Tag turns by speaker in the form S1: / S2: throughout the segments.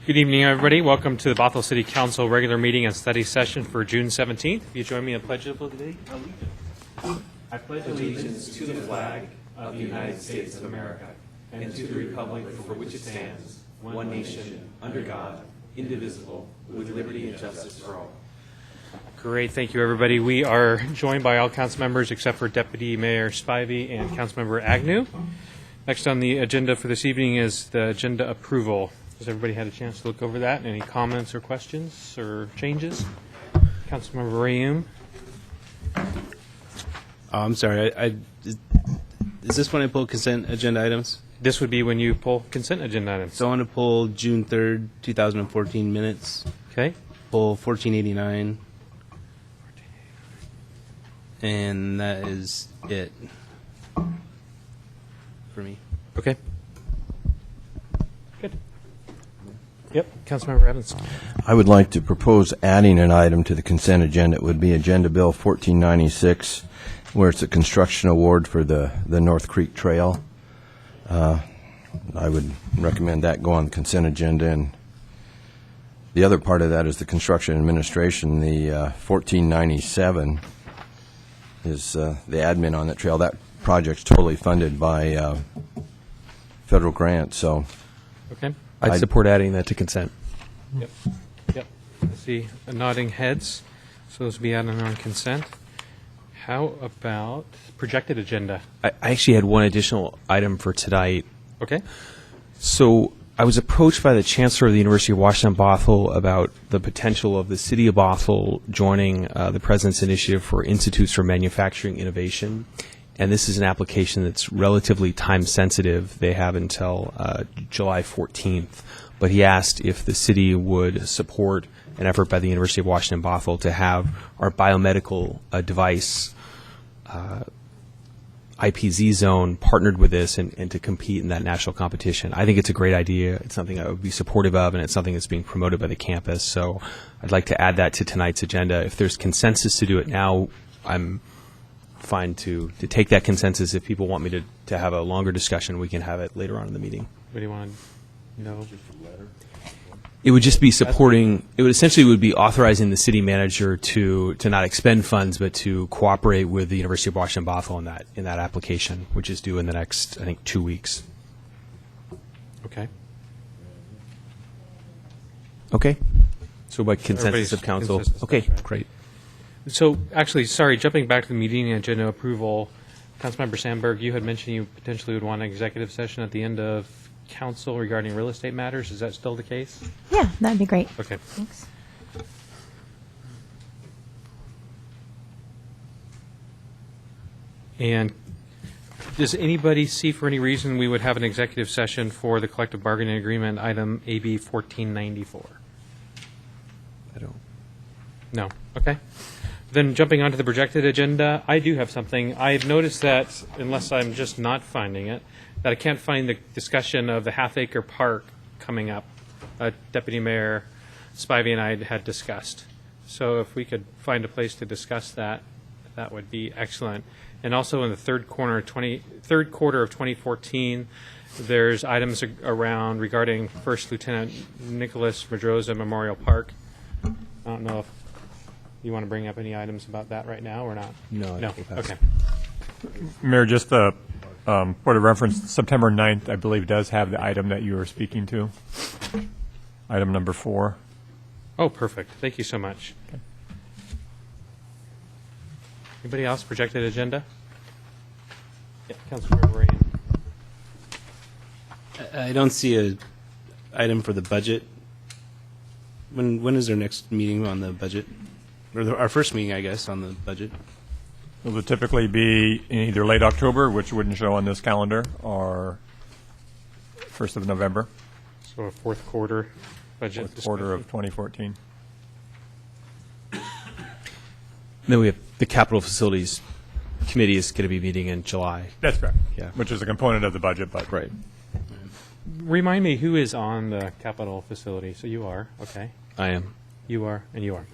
S1: Good evening, everybody. Welcome to the Bothell City Council regular meeting and study session for June 17th. Will you join me in pledge of allegiance? I pledge allegiance to the flag of the United States of America and to the republic for which it stands, one nation, under God, indivisible, with liberty and justice for all. Great. Thank you, everybody. We are joined by all council members except for Deputy Mayor Spivey and Councilmember Agnew. Next on the agenda for this evening is the agenda approval. Has everybody had a chance to look over that? Any comments or questions or changes? Councilmember Rayum.
S2: I'm sorry. Is this when I pull consent agenda items?
S1: This would be when you pull consent agenda items.
S2: So I want to pull June 3rd, 2014 minutes.
S1: Okay.
S2: Pull 1489. And that is it for me.
S1: Okay. Good. Yep. Councilmember Evans.
S3: I would like to propose adding an item to the consent agenda. It would be Agenda Bill 1496, where it's a construction award for the North Creek Trail. I would recommend that go on the consent agenda. And the other part of that is the construction administration. The 1497 is the admin on that trail. That project's totally funded by federal grant. So
S1: Okay.
S4: I'd support adding that to consent.
S1: Yep. Yep. I see nodding heads. So those will be added on consent. How about projected agenda?
S4: I actually had one additional item for tonight.
S1: Okay.
S4: So I was approached by the Chancellor of the University of Washington Bothell about the potential of the City of Bothell joining the President's Initiative for Institutes for Manufacturing Innovation. And this is an application that's relatively time sensitive. They have until July 14th. But he asked if the city would support an effort by the University of Washington Bothell to have our biomedical device IPZ zone partnered with this and to compete in that national competition. I think it's a great idea. It's something I would be supportive of, and it's something that's being promoted by the campus. So I'd like to add that to tonight's agenda. If there's consensus to do it now, I'm fine to take that consensus. If people want me to have a longer discussion, we can have it later on in the meeting.
S1: What do you want to know?
S4: It would just be supporting, it would essentially would be authorizing the city manager to not expend funds, but to cooperate with the University of Washington Bothell in that application, which is due in the next, I think, 2 weeks.
S1: Okay.
S4: Okay. So by consensus
S1: Everybody's
S4: of council.
S1: consensus,
S4: Okay,
S1: that's right.
S4: great.
S1: So, actually, sorry, jumping back to the meeting agenda approval, Councilmember Sandberg, you had mentioned you potentially would want an executive session at the end of council regarding real estate matters. Is that still the case?
S5: Yeah, that'd be great.
S1: Okay.
S5: Thanks.
S1: And does anybody see for any reason we would have an executive session for the collective bargaining agreement item AB 1494?
S4: I don't.
S1: No. Okay. Then jumping onto the projected agenda, I do have something. I've noticed that, unless I'm just not finding it, that I can't find the discussion of the half-acre park coming up. Deputy Mayor Spivey and I had discussed. So if we could find a place to discuss that, that would be excellent. And also in the third quarter of 2014, there's items around regarding First Lieutenant Nicholas Medroza Memorial Park. I don't know if you want to bring up any items about that right now or not?
S4: No.
S1: No. Okay.
S6: Mayor, just for the reference, September 9th, I believe, does have the item that you were speaking to. Item number 4.
S1: Oh, perfect. Thank you so much.
S6: Okay.
S1: Anybody else projected agenda? Yeah, Councilmember Ray.
S2: I don't see a item for the budget. When is our next meeting on the budget? Or our first meeting, I guess, on the budget?
S6: It would typically be in either late October, which wouldn't show on this calendar, or 1st of November,
S1: So a fourth quarter budget
S6: fourth quarter of
S1: discussion.
S6: 2014.
S4: Then we have the Capital Facilities Committee is going to be meeting in July.
S6: That's correct.
S4: Yeah.
S6: Which is a component of the budget, but
S4: Right.
S1: Remind me who is on the capital facility. So you are, okay.
S4: I am.
S1: You are, and you are.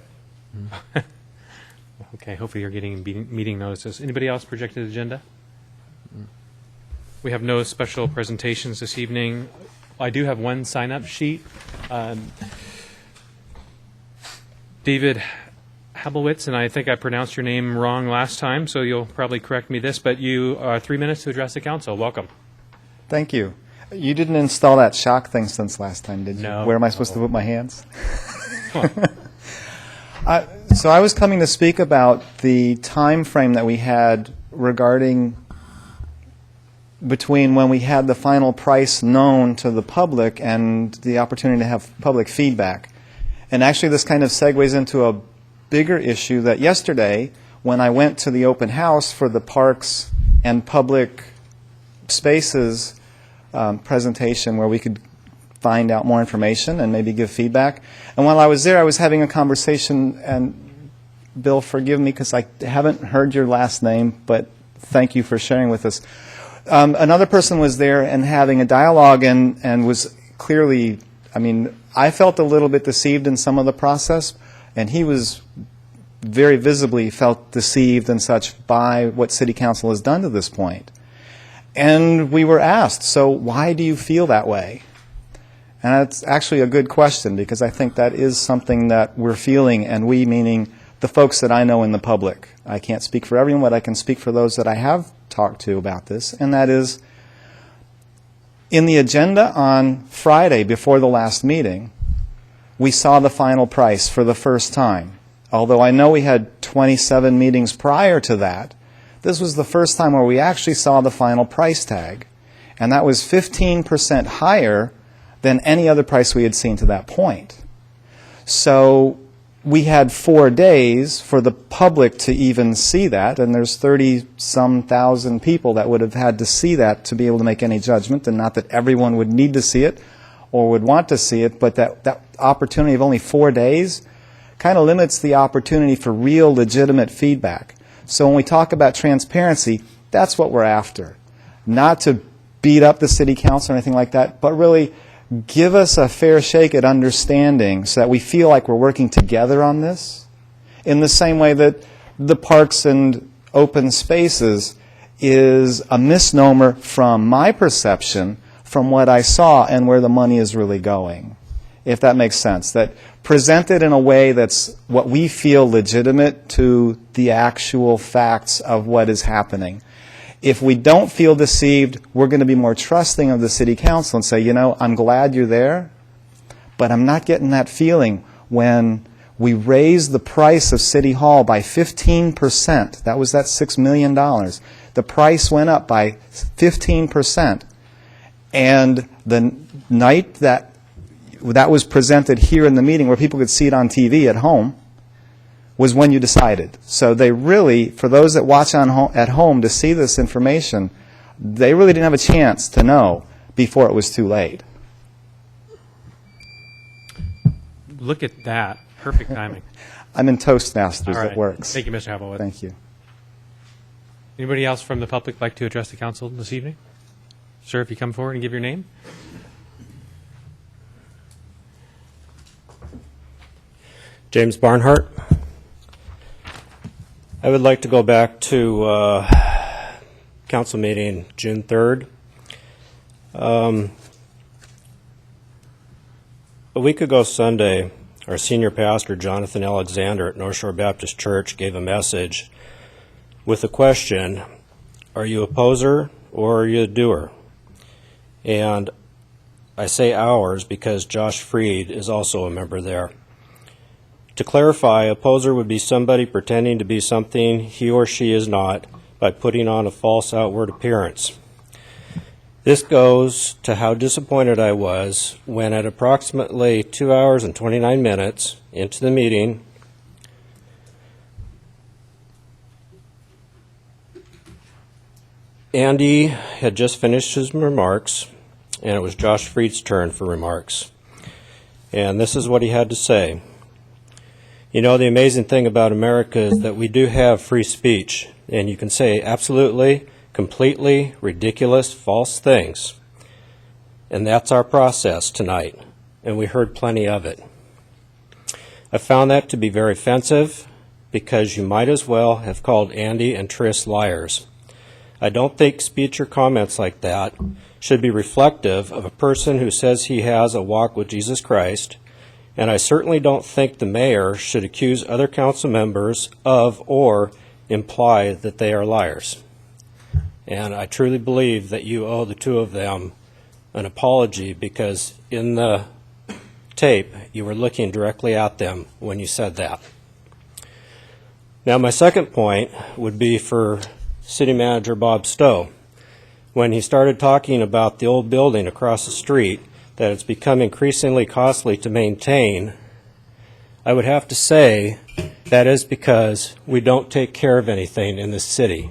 S1: Okay, hopefully you're getting meeting notices. Anybody else projected agenda? We have no special presentations this evening. I do have one sign-up sheet. David Habelwitz, and I think I pronounced your name wrong last time, so you'll probably correct me this, but you are 3 minutes to address the council. Welcome.
S5: Thank you. You didn't install that shock thing since last time, did you?
S1: No.
S5: Where am I supposed to put my hands?
S1: Come on.
S5: So I was coming to speak about the time frame that we had regarding between when we had the final price known to the public and the opportunity to have public feedback. And actually this kind of segues into a bigger issue that yesterday, when I went to the open house for the parks and public spaces presentation where we could find out more information and maybe give feedback. And while I was there, I was having a conversation, and Bill, forgive me because I haven't heard your last name, but thank you for sharing with us. Another person was there and having a dialogue and was clearly, I mean, I felt a little bit deceived in some of the process, and he was very visibly felt deceived and such by what City Council has done to this point. And we were asked, so why do you feel that way? And that's actually a good question, because I think that is something that we're feeling, and we meaning the folks that I know in the public. I can't speak for everyone, but I can speak for those that I have talked to about this, and that is, in the agenda on Friday before the last meeting, we saw the final price for the first time. Although I know we had 27 meetings prior to that, this was the first time where we actually saw the final price tag, and that was 15% higher than any other price we had seen to that point. So we had 4 days for the public to even see that, and there's 30-some thousand people that would have had to see that to be able to make any judgment, and not that everyone would need to see it or would want to see it, but that opportunity of only 4 days kind of limits the opportunity for real legitimate feedback. So when we talk about transparency, that's what we're after. Not to beat up the City Council or anything like that, but really give us a fair shake at understanding so that we feel like we're working together on this, in the same way that the parks and open spaces is a misnomer from my perception from what I saw and where the money is really going, if that makes sense. That presented in a way that's what we feel legitimate to the actual facts of what is happening. If we don't feel deceived, we're going to be more trusting of the City Council and say, you know, I'm glad you're there, but I'm not getting that feeling when we raised the price of City Hall by 15%. That was that $6 million. The price went up by 15%. And the night that was presented here in the meeting, where people could see it on TV at home, was when you decided. So they really, for those that watch at home to see this information, they really didn't have a chance to know before it was too late.
S1: Look at that. Perfect timing.
S5: I'm in Toastmasters.
S1: All right.
S5: It works.
S1: Thank you, Mr. Habelwitz.
S5: Thank you.
S1: Anybody else from the public like to address the council this evening? Sir, if you come forward and give your name.
S7: James Barnhart. I would like to go back to council meeting June 3rd. A week ago Sunday, our senior pastor, Jonathan Alexander at North Shore Baptist Church, gave a message with the question, are you a poser or are you a doer? And I say ours because Josh Freed is also a member there. To clarify, a poser would be somebody pretending to be something he or she is not by putting on a false outward appearance. This goes to how disappointed I was when at approximately 2 hours and 29 minutes into the meeting, Andy had just finished his remarks, and it was Josh Freed's turn for remarks. And this is what he had to say. You know, the amazing thing about America is that we do have free speech, and you can say absolutely, completely ridiculous, false things. And that's our process tonight, and we heard plenty of it. I found that to be very offensive because you might as well have called Andy and Tris liars. I don't think speech or comments like that should be reflective of a person who says he has a walk with Jesus Christ, and I certainly don't think the mayor should accuse other council members of or imply that they are liars. And I truly believe that you owe the two of them an apology, because in the tape, you were looking directly at them when you said that. Now, my second point would be for City Manager Bob Stowe. When he started talking about the old building across the street, that it's become increasingly costly to maintain, I would have to say that is because we don't take care of anything in this city.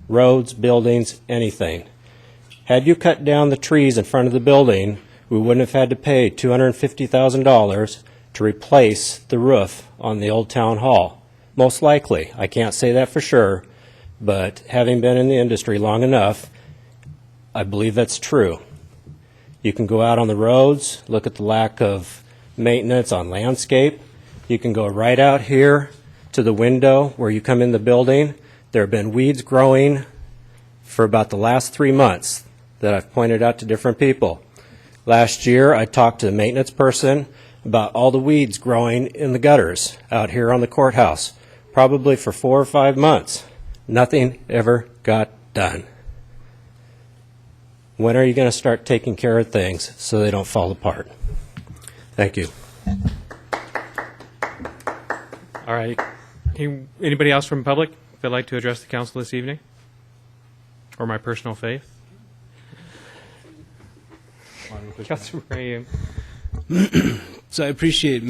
S7: Roads, buildings, anything. Had you cut down the trees in front of the building, we wouldn't have had to pay $250,000 to replace the roof on the old town hall. Most likely. I can't say that for sure, but having been in the industry long enough, I believe that's true. You can go out on the roads, look at the lack of maintenance on landscape. You can go right out here to the window where you come in the building. There have been weeds growing for about the last 3 months that I've pointed out to different people. Last year, I talked to the maintenance person about all the weeds growing in the gutters out here on the courthouse, probably for 4 or 5 months. Nothing ever got done. When are you going to start taking care of things so they don't fall apart? Thank you.
S1: All right. Anybody else from the public that'd like to address the council this evening? Or my personal faith? Councilor Ray.
S2: So I appreciate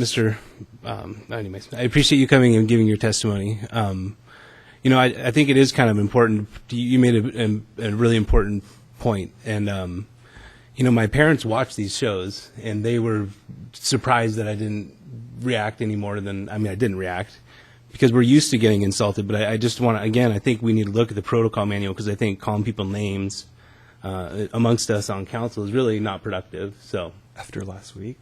S2: I appreciate you coming and giving your testimony. I think it is kind of important. You made a really important point. And, my parents watched these shows, and they were surprised that I didn't react any more than, I didn't react, because we're used to getting insulted. But I just want to, again, I think we need to look at the protocol manual, because I think calling people names amongst us on council is really not productive. So
S4: After last week?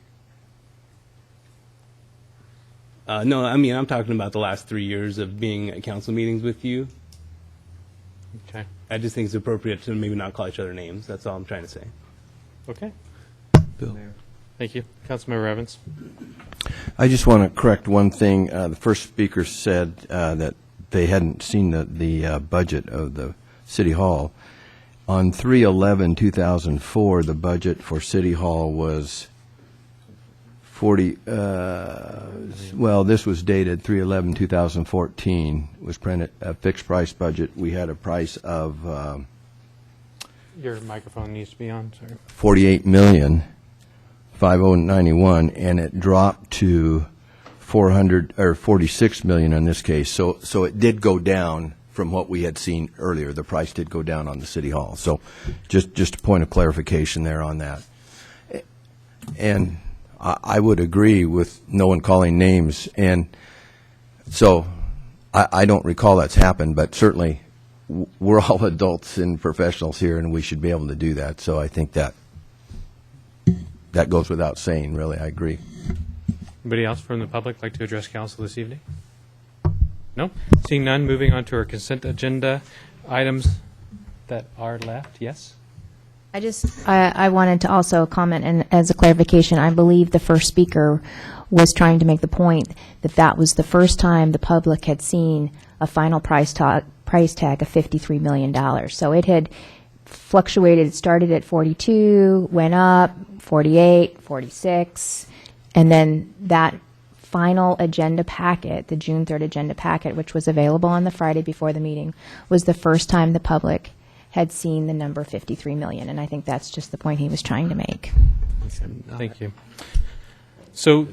S2: no, I'm talking about the last 3 years of being at council meetings with you.
S1: Okay.
S2: I just think it's appropriate to maybe not call each other names. That's all I'm trying to say.
S1: Okay.
S4: Bill.
S1: Thank you. Councilmember Evans.
S3: I just want to correct one thing. The first speaker said that they hadn't seen the budget of the City Hall. On 3/11/2004, the budget for City Hall was 40, this was dated 3/11/2014, was printed a fixed price budget. We had a price of
S1: Your microphone needs to be on, sorry.
S3: 48,500,91, and it dropped to 46 million in this case. So it did go down from what we had seen earlier. The price did go down on the City Hall. So just a point of clarification there on that. And I would agree with no one calling names. And so I don't recall that's happened, but certainly we're all adults and professionals here, and we should be able to do that. So I think that goes without saying, really. I agree.
S1: Anybody else from the public like to address council this evening? No? Seeing none, moving on to our consent agenda items that are left. Yes?
S8: I wanted to also comment, and as a clarification, I believe the first speaker was trying to make the point that that was the first time the public had seen a final price tag of $53 million. So it had fluctuated. It started at 42, went up, 48, 46, and then that final agenda packet, the June 3rd agenda packet, which was available on the Friday before the meeting, was the first time the public had seen the number 53 million, and I think that's just the point he was trying to make.
S1: Thank you. So,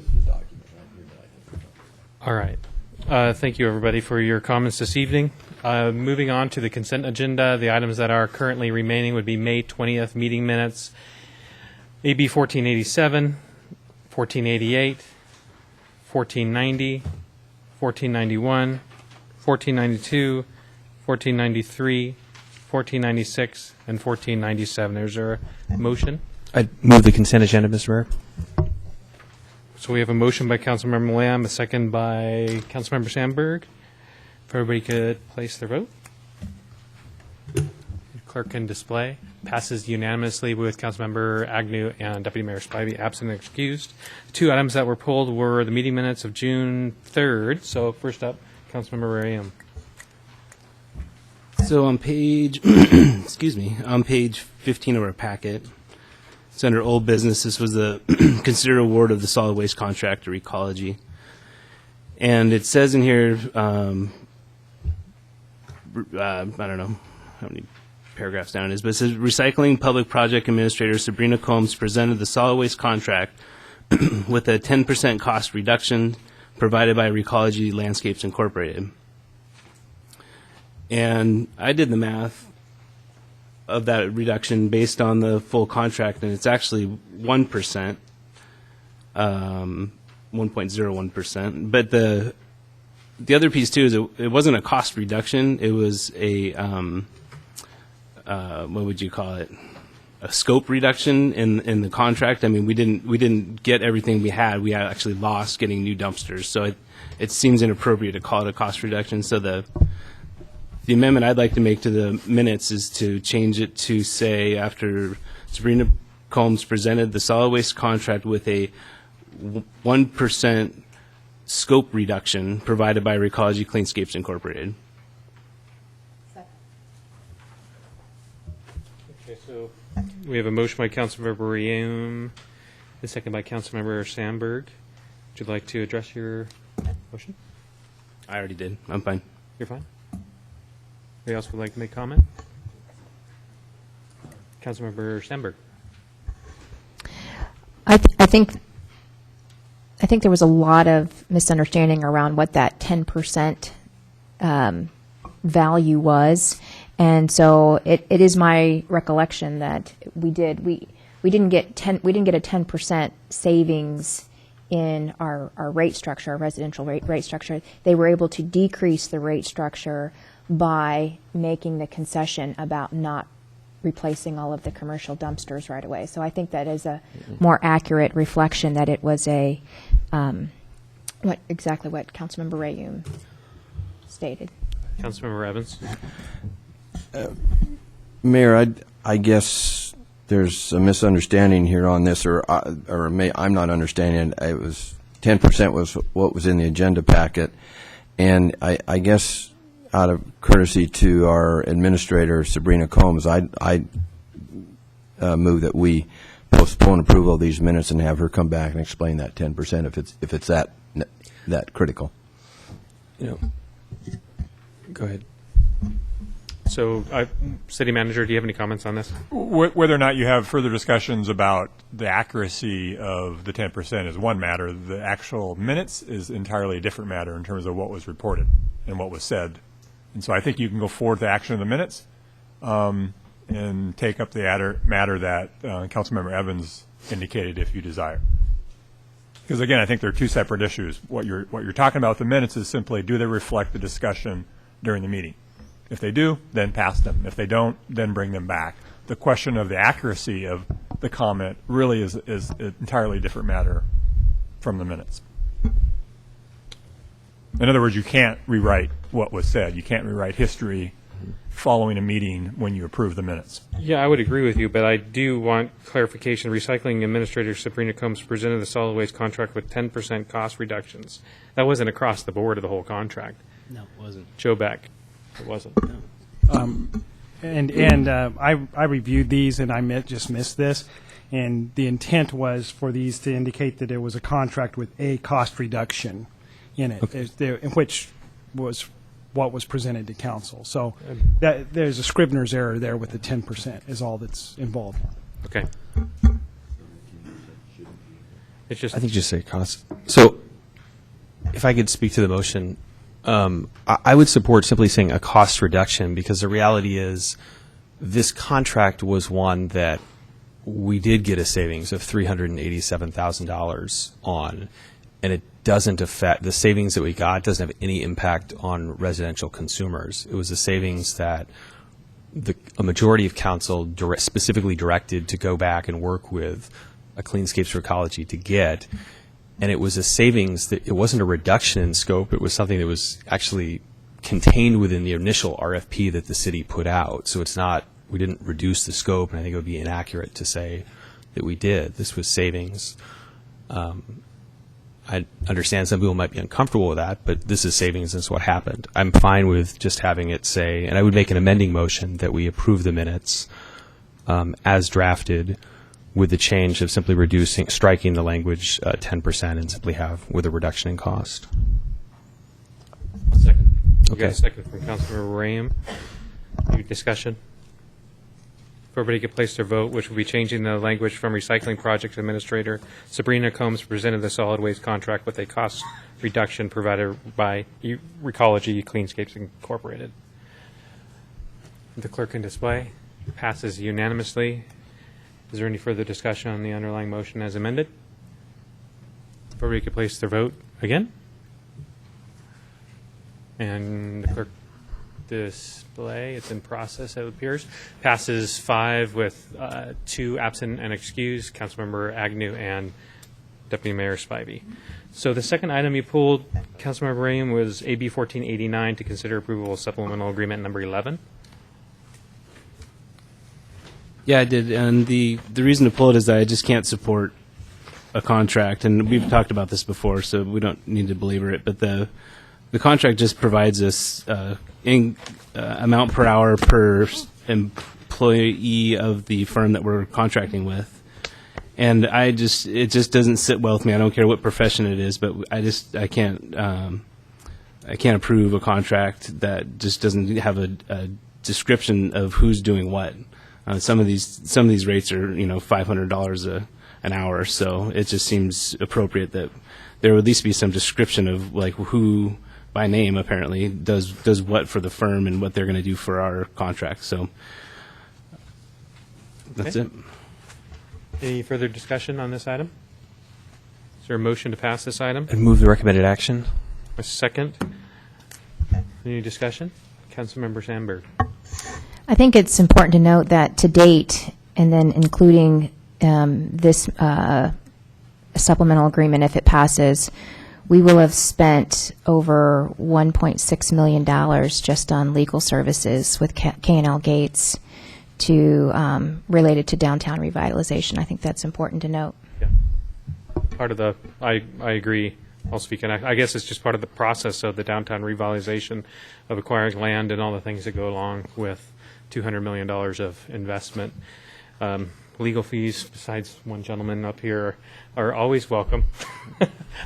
S1: all right. Thank you, everybody, for your comments this evening. Moving on to the consent agenda, the items that are currently remaining would be May 20th meeting minutes, AB 1487, 1488, 1490, 1491, 1492, 1493, 1496, and 1497. There's a motion.
S4: I move the consent agenda, Mr. Mayor.
S1: So we have a motion by Councilmember Lamb, a second by Councilmember Sandberg. If everybody could place their vote. clerk can display. Passes unanimously with Councilmember Agnew and Deputy Mayor Spivey absent and excused. 2 items that were pulled were the meeting minutes of June 3rd. So first up, Councilmember Ray.
S2: So on page, excuse me, on page 15 of our packet, it's under old business. This was the consider award of the solid waste contract to Recology. And it says in here, I don't know how many paragraphs down it is, but it says Recycling Public Project Administrator Sabrina Combs presented the solid waste contract with a 10% cost reduction provided by Recology Landscapes Incorporated. And I did the math of that reduction based on the full contract, and it's actually 1%, 1.01%. But the other piece too is it wasn't a cost reduction; it was a what would you call it? A scope reduction in the contract. I mean, we didn't get everything we had. We actually lost getting new dumpsters. So it seems inappropriate to call it a cost reduction. So the amendment I'd like to make to the minutes is to change it to say, after Sabrina Combs presented the solid waste contract with a 1% scope reduction provided by Recology Cleanscapes Incorporated.
S1: Okay, so we have a motion by Councilmember Riem, a second by Councilmember Sandberg. Would you like to address your motion?
S2: I already did. I'm fine.
S1: You're fine. Anybody else would like to make comment? Councilmember Sandberg.
S8: I think there was a lot of misunderstanding around what that 10% value was, and so it is my recollection that we didn't get a 10% savings in our rate structure, our residential rate structure. They were able to decrease the rate structure by making the concession about not replacing all of the commercial dumpsters right away. So I think that is a more accurate reflection that it was a exactly what Councilmember Rayum stated.
S1: Councilmember Evans.
S3: Mayor, I guess there's a misunderstanding here on this, I'm not understanding. It was 10% was what was in the agenda packet, and I guess out of courtesy to our administrator, Sabrina Combs, I move that we postpone approval of these minutes and have her come back and explain that 10% if it's that critical.
S4: Go ahead.
S1: So, City Manager, do you have any comments on this?
S6: Whether or not you have further discussions about the accuracy of the 10% is one matter. The actual minutes is entirely a different matter in terms of what was reported and what was said. And so I think you can go forward to action of the minutes and take up the matter that Councilmember Evans indicated if you desire. Because again, I think there are two separate issues. What you're talking about with the minutes is simply, do they reflect the discussion during the meeting? If they do, then pass them. If they don't, then bring them back. The question of the accuracy of the comment really is an entirely different matter from the minutes. In other words, you can't rewrite what was said. You can't rewrite history following a meeting when you approve the minutes.
S1: Yeah, I would agree with you, but I do want clarification. Recycling Administrator Sabrina Combs presented the solid waste contract with 10% cost reductions. That wasn't across the board of the whole contract.
S2: No, it wasn't.
S1: Joe Beck. It wasn't.
S9: I reviewed these and I just missed this, and the intent was for these to indicate that there was a contract with a cost reduction in it, which was what was presented to council. So there's a Scrivener's error there with the 10% is all that's involved.
S1: Okay. It's just.
S4: I think just say cost. So, if I could speak to the motion, I would support simply saying a cost reduction, because the reality is this contract was one that we did get a savings of $387,000 on, and it doesn't affect, the savings that we got doesn't have any impact on residential consumers. It was a savings that a majority of council specifically directed to go back and work with a Cleanscapes for Ecology to get. And it was a savings that, it wasn't a reduction in scope, it was something that was actually contained within the initial RFP that the city put out. So it's not we didn't reduce the scope, and I think it would be inaccurate to say that we did. This was savings. I understand some people might be uncomfortable with that, but this is savings, and this is what happened. I'm fine with just having it say, and I would make an amending motion that we approve the minutes as drafted, with the change of simply striking the language 10% and simply have with a reduction in cost.
S1: Second. We got
S4: Okay.
S1: a second from Councilmember Ram. Any discussion? If everybody could place their vote, which will be changing the language from Recycling Project Administrator Sabrina Combs presented the solid waste contract with a cost reduction provided by Recology Cleanscapes Incorporated. The clerk can display. Passes unanimously. Is there any further discussion on the underlying motion as amended? If everybody could place their vote again. And the clerk display, it's in process, it appears. Passes 5 with 2 absent and excused, Councilmember Agnew and Deputy Mayor Spivey. So the second item you pulled, Councilmember Ram, was AB 1489 to consider approval of supplemental agreement number 11.
S2: Yeah, I did, and the reason to pull it is that I just can't support a contract, and we've talked about this before, so we don't need to belabor it. But the contract just provides us amount per hour per employee of the firm that we're contracting with, and it just doesn't sit well with me. I don't care what profession it is, but I can't approve a contract that just doesn't have a description of who's doing what. Some of these rates are $500 an hour, so it just seems appropriate that there would at least be some description of like who by name apparently does what for the firm and what they're going to do for our contract. So that's
S1: Okay.
S2: it.
S1: Any further discussion on this item? Is there a motion to pass this item?
S4: And move the recommended action.
S1: A second. Any discussion? Councilmember Sandberg.
S8: I think it's important to note that to date, and then including this supplemental agreement, if it passes, we will have spent over $1.6 million just on legal services with K&L Gates related to downtown revitalization. I think that's important to note.
S1: Yeah. Part of the, I agree. I'll speak, and I guess it's just part of the process of the downtown revitalization of acquiring land and all the things that go along with $200 million of investment. Legal fees, besides one gentleman up here, are always welcome.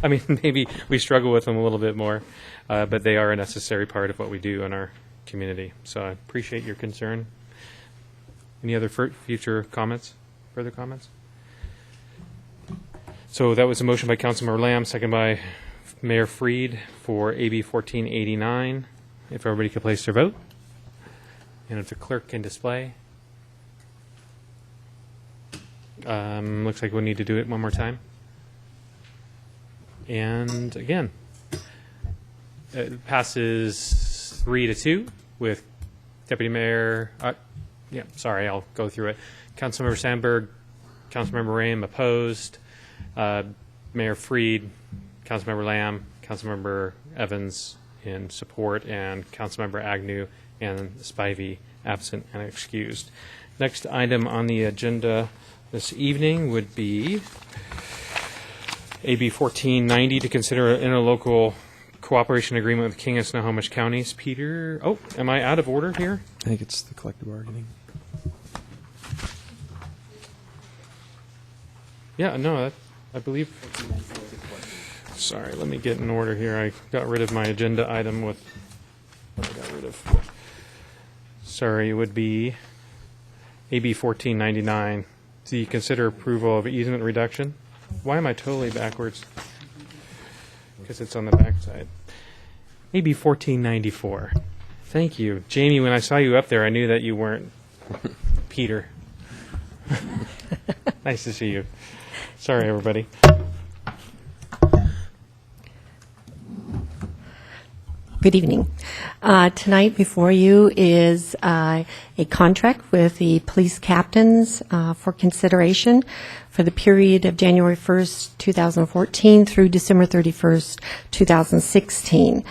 S1: I mean, maybe we struggle with them a little bit more, but they are a necessary part of what we do in our community. So I appreciate your concern. Any other future comments, further comments? So that was a motion by Councilmember Lamb, second by Mayor Freed for AB 1489. If everybody could place their vote. And if the clerk can display. Looks like we'll need to do it one more time. And again, it passes 3-2 with Deputy Mayor, I'll go through it. Councilmember Sandberg, Councilmember Ram opposed, Mayor Freed, Councilmember Lamb, Councilmember Evans in support, and Councilmember Agnew and Spivey absent and excused. Next item on the agenda this evening would be AB 1490 to consider an interlocal cooperation agreement with King and Snohomish counties. Peter, am I out of order here?
S4: I think it's the collective bargaining.
S1: Yeah, no, I believe. Sorry, let me get in order here. I got rid of my agenda item with what I got rid of. Sorry, it would be AB 1499. Do you consider approval of easement reduction? Why am I totally backwards? Because it's on the back side. AB 1494. Thank you. Jamie, when I saw you up there, I knew that you weren't Peter. Nice to see you. Sorry, everybody.
S10: Good evening. Tonight before you is a contract with the police captains for consideration for the period of January 1st, 2014 through December 31st, 2016.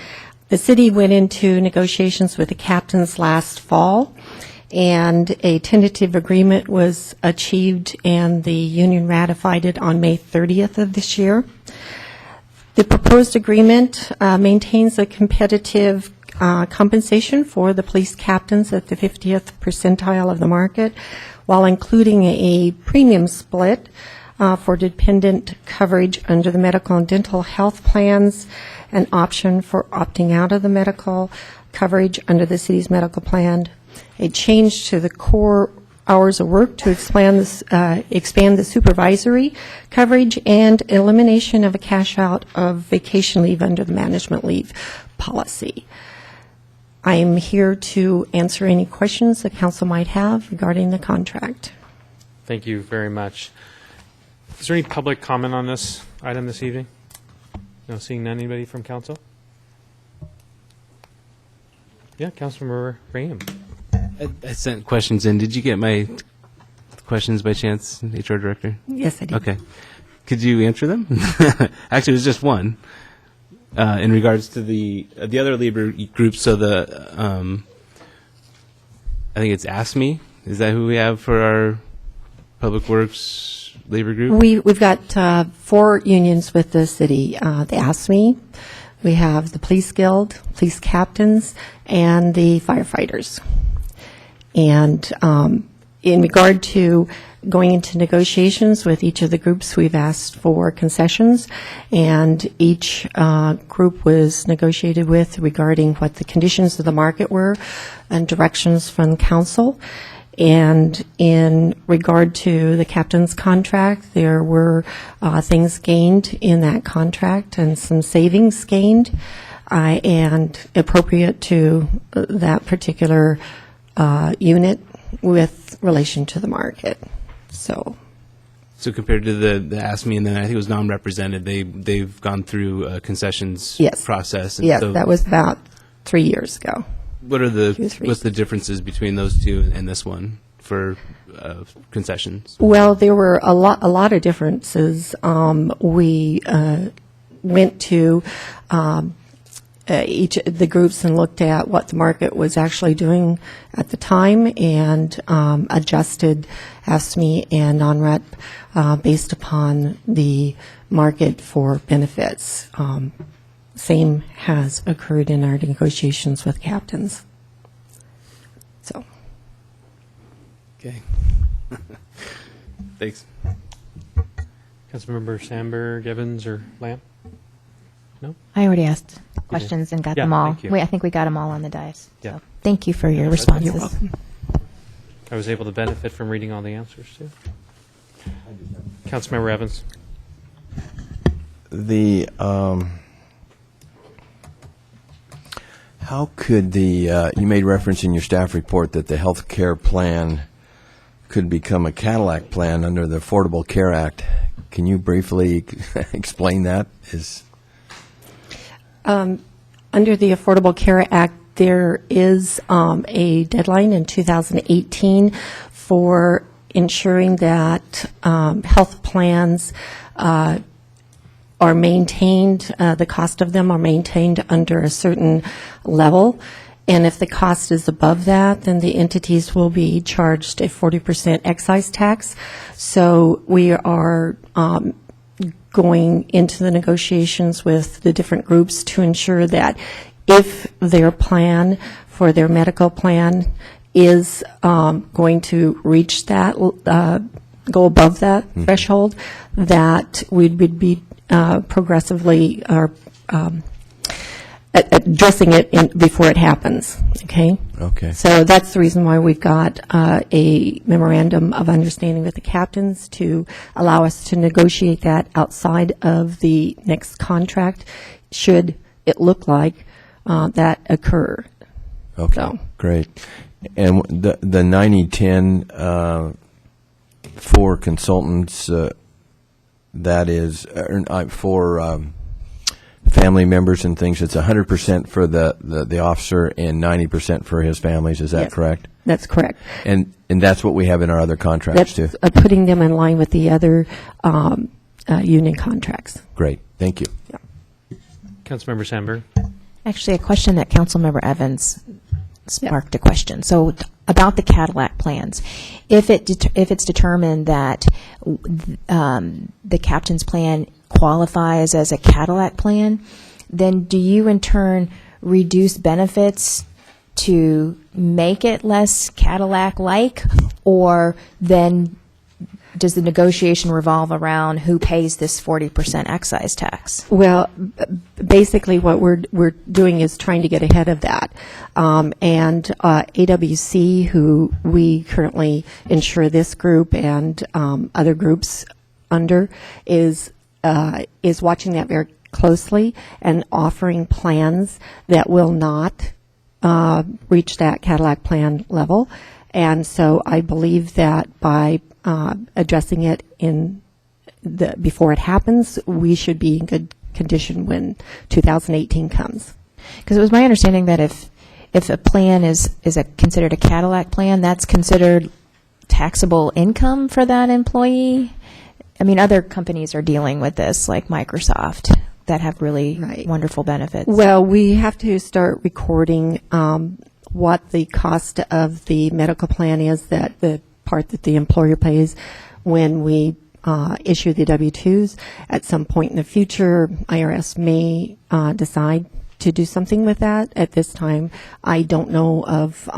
S10: The city went into negotiations with the captains last fall, and a tentative agreement was achieved, and the union ratified it on May 30th of this year. The proposed agreement maintains a competitive compensation for the police captains at the 50th percentile of the market, while including a premium split for dependent coverage under the medical and dental health plans, an option for opting out of the medical coverage under the city's medical plan, a change to the core hours of work to expand the supervisory coverage, and elimination of a cash out of vacation leave under the management leave policy. I am here to answer any questions the council might have regarding the contract.
S1: Thank you very much. Is there any public comment on this item this evening? No, seeing none. Anybody from council? Yeah, Councilmember Graham.
S2: I sent questions in. Did you get my questions by chance, HR Director?
S10: Yes, I did.
S2: Okay. Could you answer them? Actually, it was just one. In regards to the other labor groups, so I think it's ASME. Is that who we have for our Public Works labor group?
S10: We've got 4 unions with the city. The ASME, we have the Police Guild, police captains, and the firefighters. And in regard to going into negotiations with each of the groups, we've asked for concessions, and each group was negotiated with regarding what the conditions of the market were and directions from council. And in regard to the captain's contract, there were things gained in that contract and some savings gained and appropriate to that particular unit with relation to the market. So
S2: compared to the ASME, and then I think it was non-represented, they've gone through a concessions
S10: Yes.
S2: process. And
S10: yes,
S2: so
S10: that was about 3 years ago.
S2: What's the differences between those two and this one for concessions?
S10: Well, there were a lot of differences. We went to each of the groups and looked at what the market was actually doing at the time, and adjusted ASME and non-rep based upon the market for benefits. Same has occurred in our negotiations with captains. So,
S2: Okay. Thanks.
S1: Councilmember Sandberg, Evans, or Lamb?
S8: I already asked questions and got
S1: Yeah,
S8: them all.
S1: thank you.
S8: I think we got them all on the dais.
S1: Yeah.
S8: So thank you for your responses.
S10: you're welcome.
S1: I was able to benefit from reading all the answers, too. Councilmember Evans.
S3: How could you made reference in your staff report that the health care plan could become a Cadillac plan under the Affordable Care Act. Can you briefly explain that?
S10: Under the Affordable Care Act, there is a deadline in 2018 for ensuring that health plans are maintained, the cost of them are maintained under a certain level. And if the cost is above that, then the entities will be charged a 40% excise tax. So we are going into the negotiations with the different groups to ensure that if their plan for their medical plan is going to reach that, go above that threshold, that we would be progressively addressing it before it happens. Okay?
S3: Okay.
S10: So that's the reason why we've got a memorandum of understanding with the captains to allow us to negotiate that outside of the next contract, should it look like that occur.
S3: Okay,
S10: So.
S3: great. And the 90-10 for consultants, that is for family members and things, it's 100% for the officer and 90% for his families. Is that
S10: Yes,
S3: correct?
S10: That's correct.
S3: And that's what we have in our other contracts
S10: That's
S3: too.
S10: putting them in line with the other union contracts.
S3: Great. Thank you.
S1: Councilmember Sandberg.
S8: Actually, a question that Councilmember Evans sparked a question. So about the Cadillac plans, if it's determined that the captain's plan qualifies as a Cadillac plan, then do you in turn reduce benefits to make it less Cadillac-like, or then does the negotiation revolve around who pays this 40% excise tax?
S10: Well, basically, what we're doing is trying to get ahead of that. And AWC, who we currently insure this group and other groups under, is watching that very closely and offering plans that will not reach that Cadillac plan level. And so I believe that by addressing it before it happens, we should be in good condition when 2018 comes.
S8: Because it was my understanding that if a plan is considered a Cadillac plan, that's considered taxable income for that employee. I mean, other companies are dealing with this, like Microsoft, that have really wonderful benefits.
S10: Well, we have to start recording what the cost of the medical plan is, that the part that the employer pays when we issue the W-2s. At some point in the future, IRS may decide to do something with that. At this time, I don't know of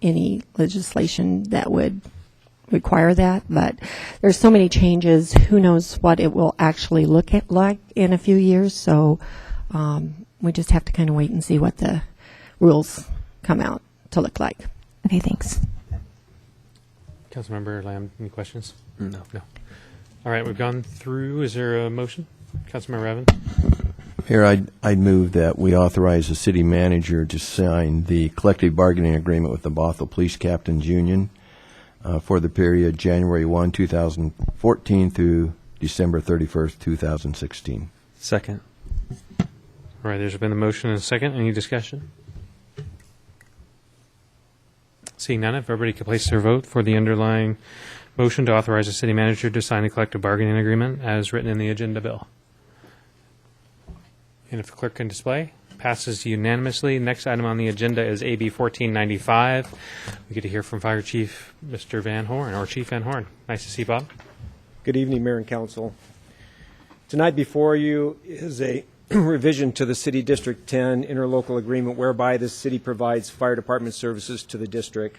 S10: any legislation that would require that, but there's so many changes. Who knows what it will actually look like in a few years, so we just have to kind of wait and see what the rules come out to look like.
S8: Okay, thanks.
S1: Councilmember Lamb, any questions?
S4: No.
S1: No. All right, we've gone through. Is there a motion? Councilmember Evans?
S3: Mayor, I'd move that we authorize the city manager to sign the collective bargaining agreement with the Bothell Police Captains Union for the period January 1, 2014 through December 31st, 2016.
S4: Second.
S1: All right, there's been a motion and a second. Any discussion? Seeing none, if everybody could place their vote for the underlying motion to authorize the city manager to sign the collective bargaining agreement as written in the agenda bill. And if the clerk can display, passes unanimously. Next item on the agenda is AB 1495. We get to hear from Fire Chief Mr. Van Horn, or Chief Van Horn. Nice to see you, Bob.
S11: Good evening, Mayor and Council. Tonight before you is a revision to the City District 10 interlocal agreement whereby the city provides fire department services to the district.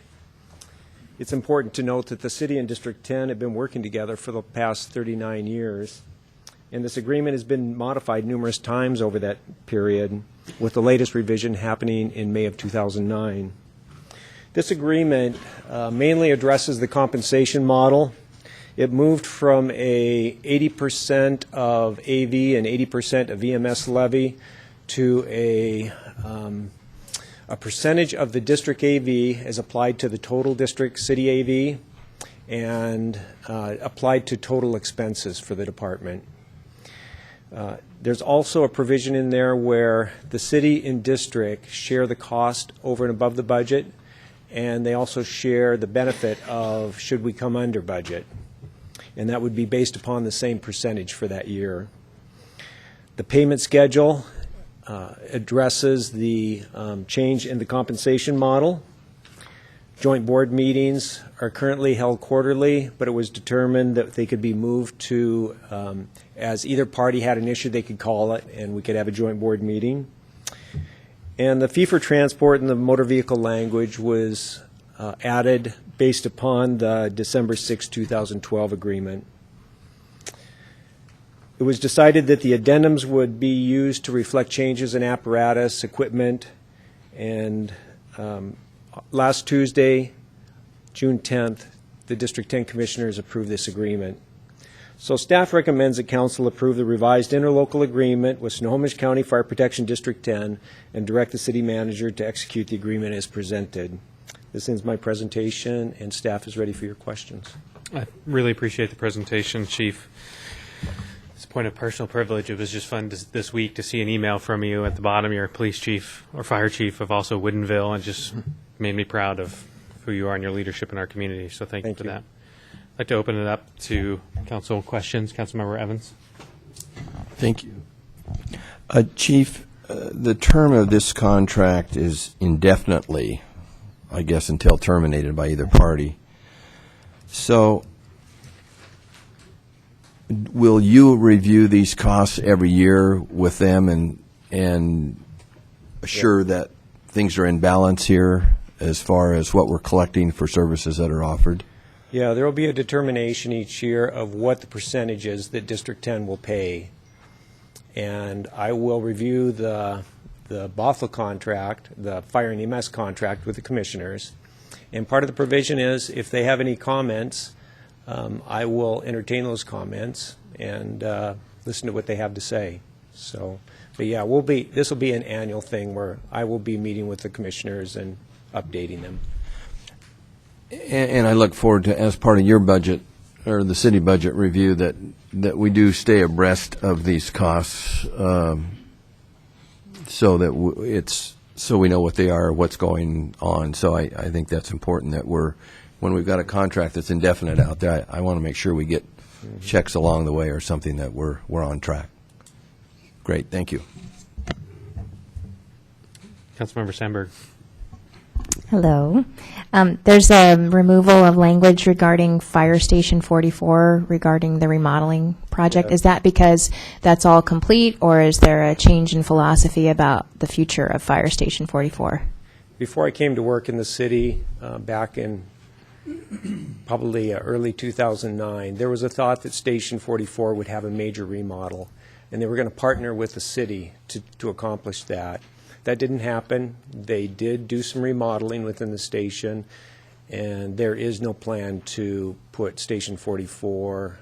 S11: It's important to note that the city and District 10 have been working together for the past 39 years, and this agreement has been modified numerous times over that period, with the latest revision happening in May of 2009. This agreement mainly addresses the compensation model. It moved from a 80% of AV and 80% of EMS levy to a percentage of the district AV as applied to the total district city AV and applied to total expenses for the department. There's also a provision in there where the city and district share the cost over and above the budget, and they also share the benefit of should we come under budget. And that would be based upon the same percentage for that year. The payment schedule addresses the change in the compensation model. Joint board meetings are currently held quarterly, but it was determined that they could be moved to, as either party had an issue, they could call it, and we could have a joint board meeting. And the fee for transport and the motor vehicle language was added based upon the December 6, 2012 agreement. It was decided that the addendums would be used to reflect changes in apparatus, equipment, and last Tuesday, June 10th, the District 10 Commissioners approved this agreement. So staff recommends that Council approve the revised interlocal agreement with Snohomish County Fire Protection District 10 and direct the City Manager to execute the agreement as presented. This ends my presentation, and staff is ready for your questions.
S1: I really appreciate the presentation, Chief. It's a point of personal privilege. It was just fun this week to see an email from you at the bottom. You're a police chief or fire chief of also Woodinville, and just made me proud of who you are and your leadership in our community. So thank you for that. I'd like to open it up to council questions. Councilmember Evans.
S3: Thank you. Chief, the term of this contract is indefinitely I guess, until terminated by either party. So, will you review these costs every year with them and assure that things are in balance here as far as what we're collecting for services that are offered?
S11: Yeah, there will be a determination each year of what the percentage is that District 10 will pay. And I will review the Bothell contract, the fire and EMS contract with the commissioners. And part of the provision is if they have any comments, I will entertain those comments and listen to what they have to say. So, but yeah, this will be an annual thing where I will be meeting with the commissioners and updating them.
S3: And I look forward to, as part of your budget, or the city budget review, that we do stay abreast of these costs, so that so we know what they are, what's going on. So I think that's important, that when we've got a contract that's indefinite out there, I want to make sure we get checks along the way or something that we're on track. Great, thank you.
S1: Councilmember Sandberg.
S8: Hello. There's a removal of language regarding Fire Station 44 regarding the remodeling project. Is that because that's all complete, or is there a change in philosophy about the future of Fire Station 44?
S11: Before I came to work in the city back in probably early 2009, there was a thought that Station 44 would have a major remodel, and they were going to partner with the city to accomplish that. That didn't happen. They did do some remodeling within the station, and there is no plan to put Station 44,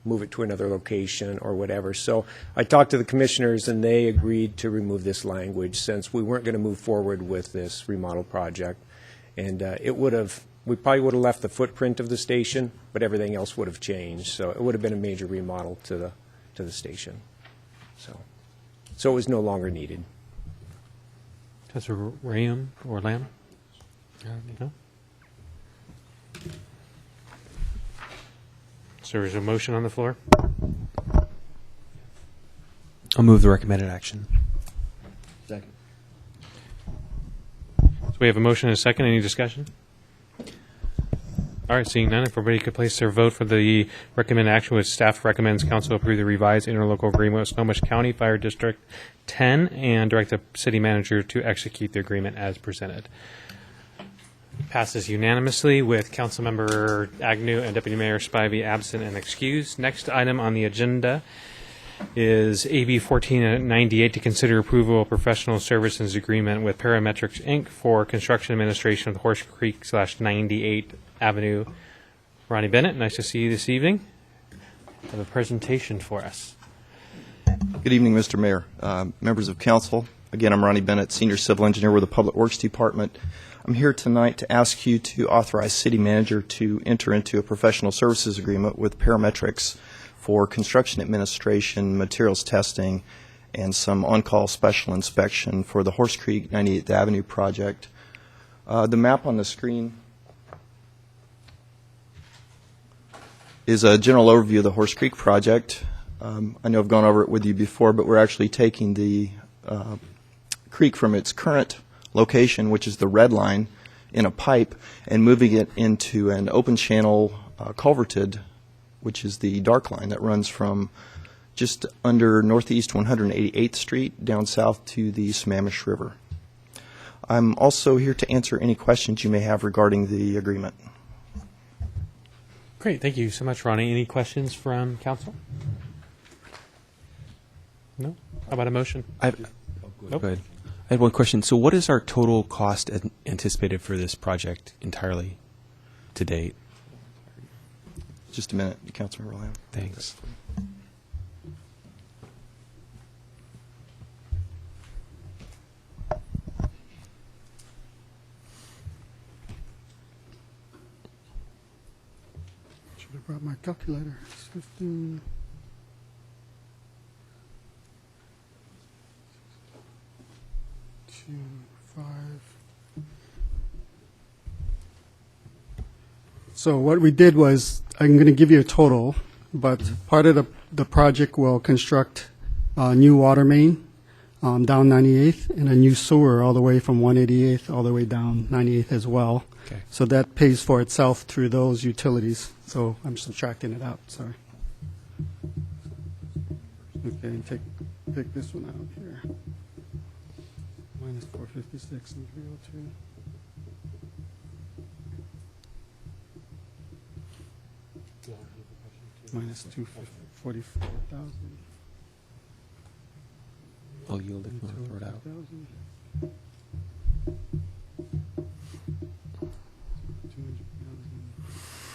S11: move it to another location or whatever. So I talked to the commissioners, and they agreed to remove this language since we weren't going to move forward with this remodel project. And we probably would have left the footprint of the station, but everything else would have changed. So it would have been a major remodel to the station. So it was no longer needed.
S1: Councilor Rayum or Lamb? No? So there's a motion on the floor?
S4: I'll move the recommended action.
S3: Second.
S1: So we have a motion and a second. Any discussion? All right, seeing none, if everybody could place their vote for the recommended action, which staff recommends council approve the revised interlocal agreement with Snohomish County Fire District 10 and direct the city manager to execute the agreement as presented. Passes unanimously with Councilmember Agnew and Deputy Mayor Spivey absent and excused. Next item on the agenda is AB 1498 to consider approval of professional services agreement with Parametrics Inc. for construction administration of the Horse Creek / 98th Avenue. Ronnie Bennett, nice to see you this evening. Have a presentation for us.
S12: Good evening, Mr. Mayor, members of council. Again, I'm Ronnie Bennett, Senior Civil Engineer with the Public Works Department. I'm here tonight to ask you to authorize City Manager to enter into a professional services agreement with Parametrics for construction administration, materials testing, and some on-call special inspection for the Horse Creek 98th Avenue project. The map on the screen is a general overview of the Horse Creek project. I know I've gone over it with you before, but we're actually taking the creek from its current location, which is the red line, in a pipe, and moving it into an open channel culverted, which is the dark line that runs from just under Northeast 188th Street down south to the Sammamish River. I'm also here to answer any questions you may have regarding the agreement.
S1: Great, thank you so much, Ronnie. Any questions from council? No? How about a motion?
S4: Go ahead. I had one question. So what is our total cost anticipated for this project entirely to date?
S12: Just a minute, Councilmember Lamb.
S4: Thanks.
S13: Should have brought my calculator. 15. So what we did was, I'm going to give you a total, but part of the project will construct a new water main down 98th, and a new sewer all the way from 188th all the way down 98th as well.
S4: Okay.
S13: So that pays for itself through those utilities. So I'm subtracting it out, sorry. Okay, and take this one out here. Minus 456 and 302. Minus 244,000.
S4: I'll yield if you want to throw it out.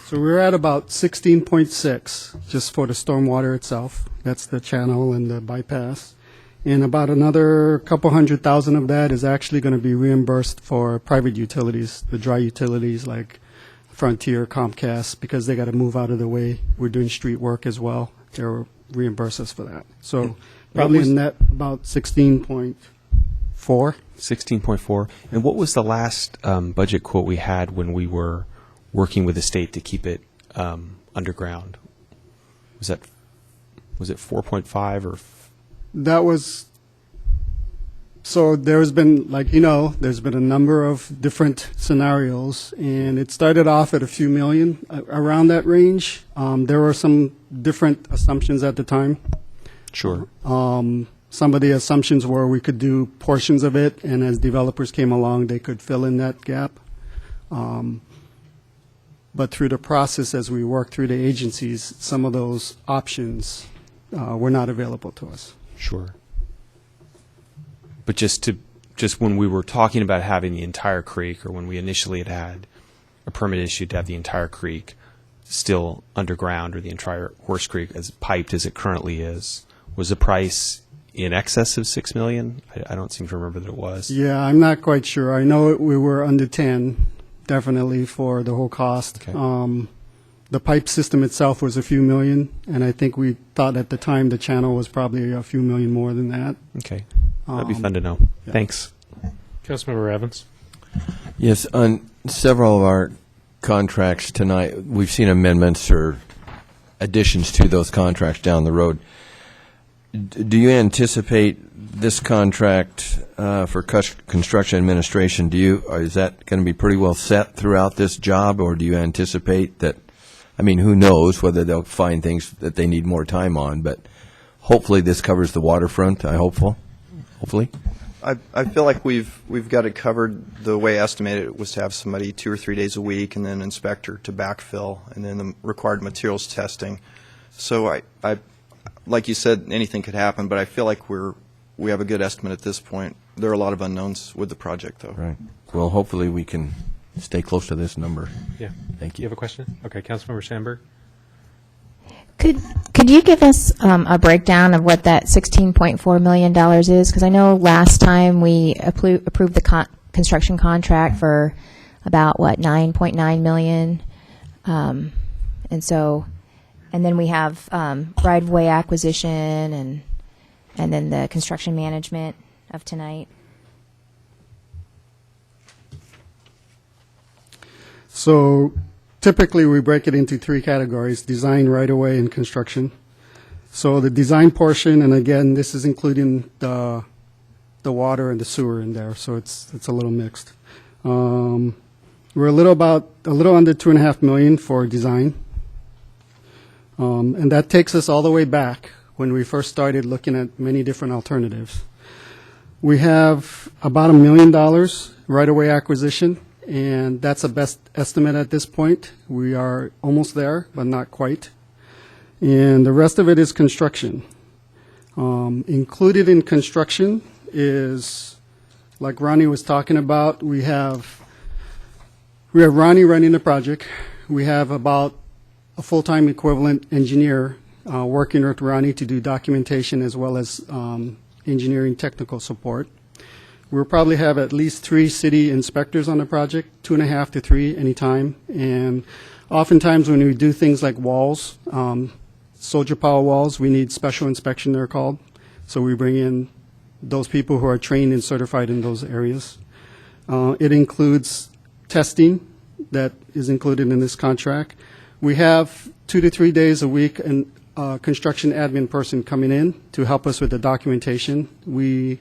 S13: So we're at about 16.6 just for the stormwater itself. That's the channel and the bypass. And about another couple 100,000 of that is actually going to be reimbursed for private utilities, the dry utilities like Frontier, Comcast, because they got to move out of the way. We're doing street work as well. They'll reimburse us for that. So probably in net about 16.4.
S4: 16.4. And what was the last budget quote we had when we were working with the state to keep it underground? Was it 4.5 or?
S13: That was, so there's been, like, there's been a number of different scenarios, and it started off at a few million, around that range. There were some different assumptions at the time.
S4: Sure.
S13: Some of the assumptions were we could do portions of it, and as developers came along, they could fill in that gap. But through the process, as we worked through the agencies, some of those options were not available to us.
S4: Sure. But just when we were talking about having the entire creek, or when we initially had a permit issued to have the entire creek still underground, or the entire Horse Creek as piped as it currently is, was the price in excess of $6 million? I don't seem to remember that it was.
S13: Yeah, I'm not quite sure. I know we were under 10, definitely, for the whole cost.
S4: Okay.
S13: The pipe system itself was a few million, and I think we thought at the time the channel was probably a few million more than that.
S4: Okay. That'd be fun to know.
S13: yeah.
S4: Thanks.
S1: Councilmember Evans.
S3: Yes, on several of our contracts tonight, we've seen amendments or additions to those contracts down the road. Do you anticipate this contract for construction administration, is that going to be pretty well set throughout this job, or do you anticipate that, who knows whether they'll find things that they need more time on, but hopefully this covers the waterfront, hopefully?
S12: I feel like we've got it covered. The way estimated it was to have somebody 2 or 3 days a week, and then an inspector to backfill, and then the required materials testing. So I like you said, anything could happen, but I feel like we have a good estimate at this point. There are a lot of unknowns with the project, though.
S3: Right. Well, hopefully we can stay close to this number.
S1: Yeah.
S3: Thank
S1: You
S3: you.
S1: have a question? Okay, Councilmember Sandberg.
S8: Could you give us a breakdown of what that $16.4 million is? Because I know last time we approved the construction contract for about, $9.9 million? And then we have right-of-way acquisition and then the construction management of tonight.
S13: So typically, we break it into 3 categories: design, right-of-way, and construction. So the design portion, and again, this is including the water and the sewer in there, so it's a little mixed. We're a little under $2.5 million for design, and that takes us all the way back when we first started looking at many different alternatives. We have about $1 million right-of-way acquisition, and that's a best estimate at this point. We are almost there, but not quite. And the rest of it is construction. Included in construction is, like Ronnie was talking about, we have Ronnie running the project. We have about a full-time equivalent engineer working with Ronnie to do documentation as well as engineering technical support. We'll probably have at least 3 city inspectors on the project, 2.5 to 3 anytime. And oftentimes when we do things like walls, soldier power walls, we need special inspection, they're called. So we bring in those people who are trained and certified in those areas. It includes testing that is included in this contract. We have 2 to 3 days a week a construction admin person coming in to help us with the documentation. We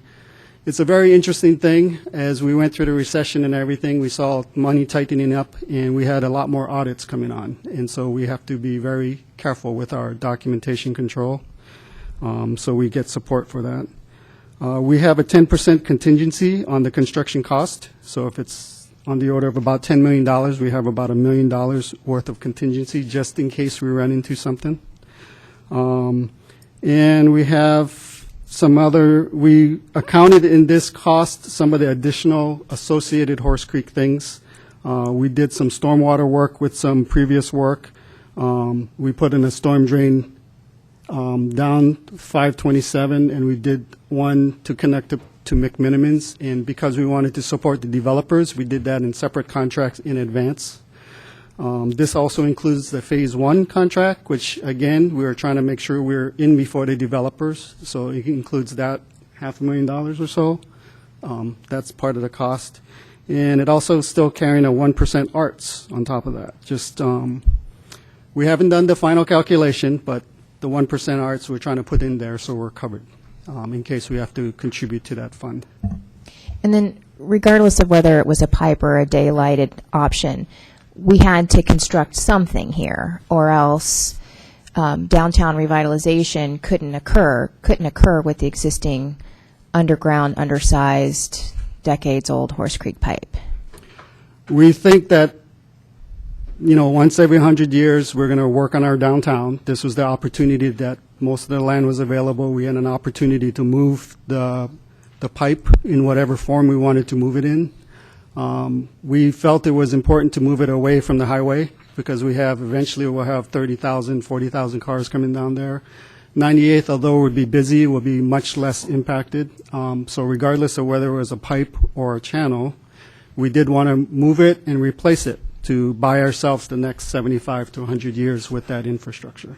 S13: it's a very interesting thing. As we went through the recession and everything, we saw money tightening up, and we had a lot more audits coming on. And so we have to be very careful with our documentation control. So we get support for that. We have a 10% contingency on the construction cost. So if it's on the order of about $10 million, we have about $1 million worth of contingency just in case we run into something. And we have we accounted in this cost some of the additional associated Horse Creek things. We did some stormwater work with some previous work. We put in a storm drain down 527, and we did one to connect to McMinimans. And because we wanted to support the developers, we did that in separate contracts in advance. This also includes the Phase 1 contract, which, again, we were trying to make sure we're in before the developers. So it includes that $500,000 or so. That's part of the cost. And it also is still carrying a 1% arts on top of that. Just, we haven't done the final calculation, but the 1% arts we're trying to put in there so we're covered in case we have to contribute to that fund.
S8: And then regardless of whether it was a pipe or a daylighted option, we had to construct something here, or else downtown revitalization couldn't occur with the existing underground, undersized, decades-old Horse Creek pipe.
S13: We think that, once every 100 years, we're going to work on our downtown. This was the opportunity that most of the land was available. We had an opportunity to move the pipe in whatever form we wanted to move it in. We felt it was important to move it away from the highway because eventually we'll have 30,000, 40,000 cars coming down there. 98th, although it would be busy, will be much less impacted. So regardless of whether it was a pipe or a channel, we did want to move it and replace it to buy ourselves the next 75 to 100 years with that infrastructure.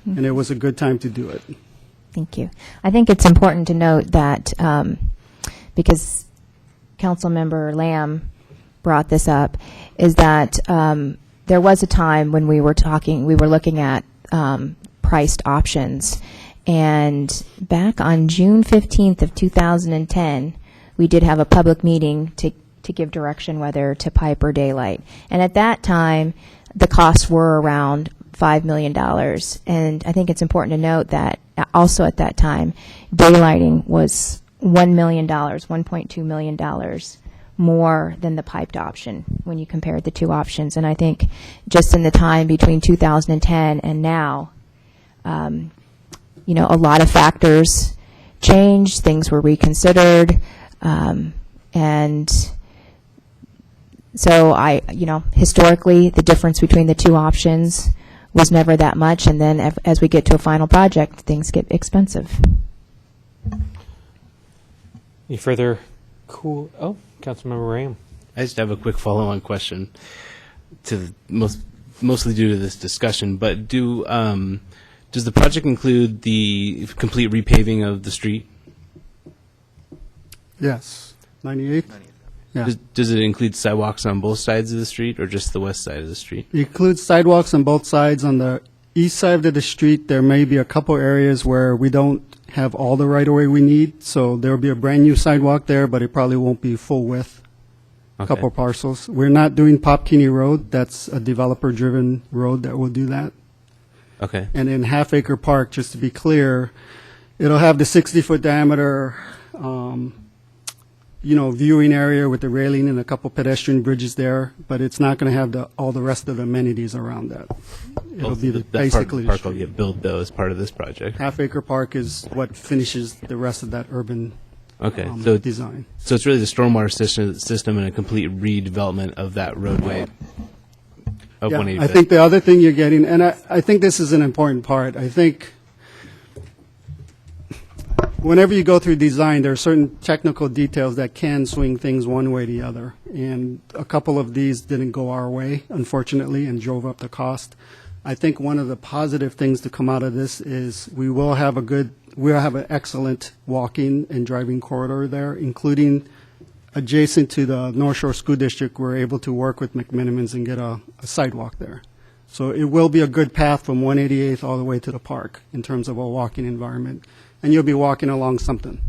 S13: And it was a good time to do it.
S8: Thank you. I think it's important to note that because Councilmember Lamb brought this up, is that there was a time when we were looking at priced options, and back on June 15th of 2010, we did have a public meeting to give direction whether to pipe or daylight. And at that time, the costs were around $5 million. And I think it's important to note that also at that time, daylighting was $1 million, $1.2 million more than the piped option when you compared the two options. And I think just in the time between 2010 and now, a lot of factors changed, things were reconsidered, and so historically, the difference between the two options was never that much, and then as we get to a final project, things get expensive.
S1: Any further Councilmember Ram.
S2: I just have a quick follow-on question to mostly due to this discussion, but does the project include the complete repaving of the street?
S13: Yes. 98th? Yeah.
S2: Does it include sidewalks on both sides of the street or just the west side of the street?
S13: It includes sidewalks on both sides. On the east side of the street, there may be a couple areas where we don't have all the right-of-way we need, so there will be a brand-new sidewalk there, but it probably won't be full width. A couple parcels. We're not doing Popkini Road. That's a developer-driven road that will do that.
S2: Okay.
S13: And in Half Acre Park, just to be clear, it'll have the 60-foot diameter viewing area with the railing and a couple pedestrian bridges there, but it's not going to have all the rest of the amenities around that. It'll be basically
S2: the park will get built though as part of this project.
S13: Half Acre Park is what finishes the rest of that urban design.
S2: So it's really the stormwater system and a complete redevelopment of that roadway. Of 185th.
S13: I think the other thing you're getting, and I think this is an important part. I think whenever you go through design, there are certain technical details that can swing things one way or the other. And a couple of these didn't go our way, unfortunately, and drove up the cost. I think one of the positive things to come out of this is we'll have an excellent walking and driving corridor there, including adjacent to the North Shore School District. We're able to work with McMinimans and get a sidewalk there. So it will be a good path from 188th all the way to the park in terms of a walking environment. And you'll be walking along something.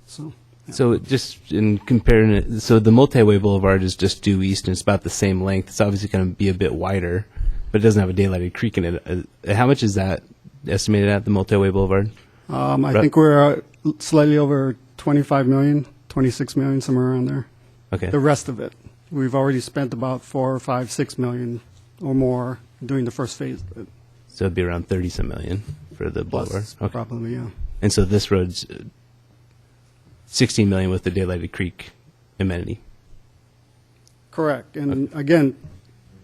S13: So
S2: So just in comparing it, so the multi-way boulevard is just due east and it's about the same length. It's obviously going to be a bit wider, but it doesn't have a daylighted creek in it. How much is that estimated at, the multi-way boulevard?
S13: I think we're slightly over 25 million, 26 million, somewhere around there.
S2: Okay.
S13: The rest of it, we've already spent about 4 or 5, 6 million or more doing the first phase of it.
S2: So it'd be around 30-some million for the boulevard.
S13: Plus, probably, yeah.
S2: And so this road's 16 million with the daylighted creek amenity.
S13: Correct. And again,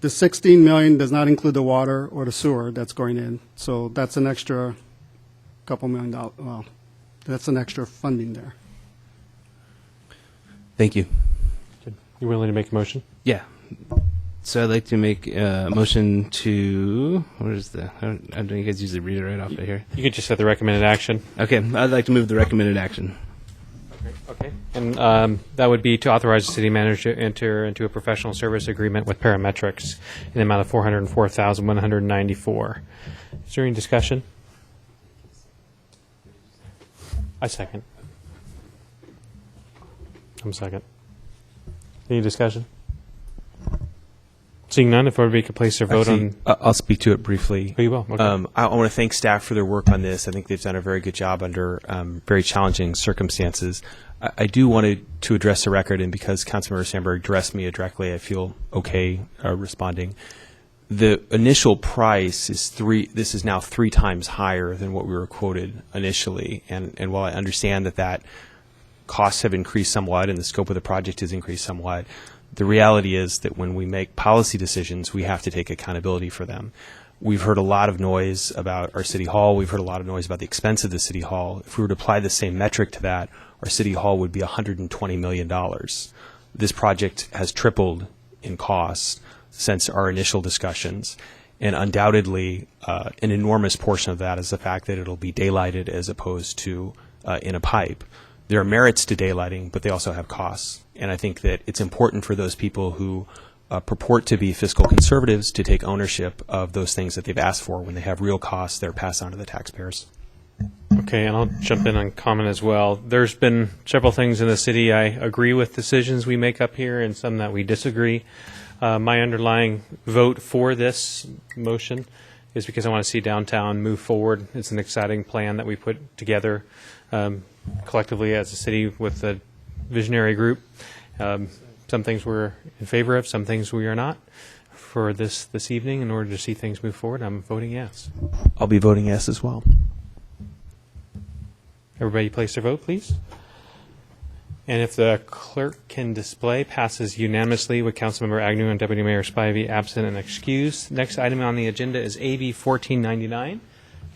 S13: the 16 million does not include the water or the sewer that's going in. So that's an extra couple $1 million. Well, that's an extra funding there.
S2: Thank you.
S1: You willing to make a motion?
S2: Yeah. So I'd like to make a motion to, what is the, I don't you guys usually read it right off of here.
S1: You could just set the recommended action.
S2: Okay, I'd like to move the recommended action.
S1: Okay. And that would be to authorize the city manager to enter into a professional service agreement with Parametrics in the amount of $404,194. Is there any discussion? I second. I'm second. Any discussion? Seeing none, if everybody could place their vote
S4: Actually,
S1: on.
S4: I'll speak to it briefly.
S1: Oh, you will? Okay.
S4: I want to thank staff for their work on this. I think they've done a very good job under very challenging circumstances. I do want to address the record, and because Councilmember Sandberg addressed me directly, I feel okay responding. The initial price is this is now 3 times higher than what we were quoted initially. And while I understand that costs have increased somewhat and the scope of the project has increased somewhat, the reality is that when we make policy decisions, we have to take accountability for them. We've heard a lot of noise about our city hall. We've heard a lot of noise about the expense of the city hall. If we were to apply the same metric to that, our city hall would be $120 million. This project has tripled in costs since our initial discussions, and undoubtedly an enormous portion of that is the fact that it'll be daylighted as opposed to in a pipe. There are merits to daylighting, but they also have costs. And I think that it's important for those people who purport to be fiscal conservatives to take ownership of those things that they've asked for when they have real costs that are passed on to the taxpayers.
S1: Okay, and I'll jump in on comment as well. There's been several things in the city I agree with decisions we make up here and some that we disagree. My underlying vote for this motion is because I want to see downtown move forward. It's an exciting plan that we put together collectively as a city with a visionary group. Some things we're in favor of, some things we are not. For this evening, in order to see things move forward, I'm voting yes.
S4: I'll be voting yes as well.
S1: Everybody place their vote, please. And if the clerk can display, passes unanimously with Councilmember Agnew and Deputy Mayor Spivey absent and excused. Next item on the agenda is AB 1499.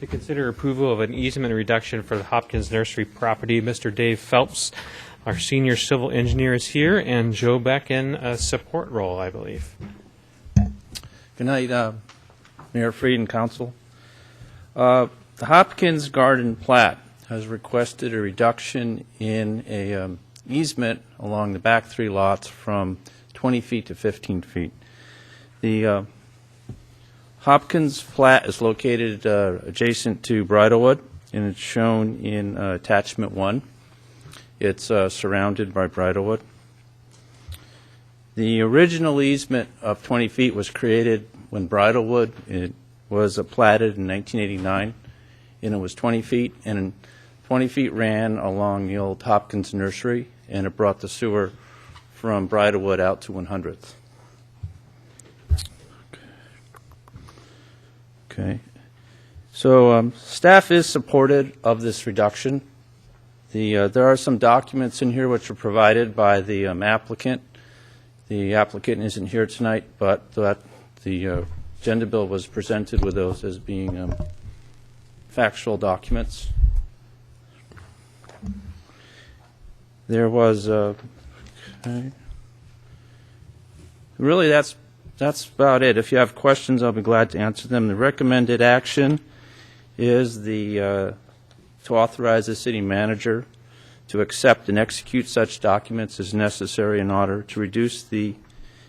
S1: To consider approval of an easement reduction for the Hopkins Nursery property. Mr. Dave Phelps, our senior civil engineer, is here, and Joe Beck in a support role, I believe.
S14: Good night, Mayor Freed and Council. The Hopkins Garden plat has requested a reduction in a easement along the back 3 lots from 20 feet to 15 feet. The Hopkins plat is located adjacent to Bridlewood, and it's shown in attachment 1. It's surrounded by Bridlewood. The original easement of 20 feet was created when Bridlewood was platted in 1989, and it was 20 feet, and 20 feet ran along the old Hopkins Nursery, and it brought the sewer from Bridlewood out to 100th. Okay. So staff is supportive of this reduction. There are some documents in here which were provided by the applicant. The applicant isn't here tonight, but the agenda bill was presented with those as being factual documents. There was okay. Really, that's about it. If you have questions, I'll be glad to answer them. The recommended action is to authorize the city manager to accept and execute such documents as necessary in order to reduce the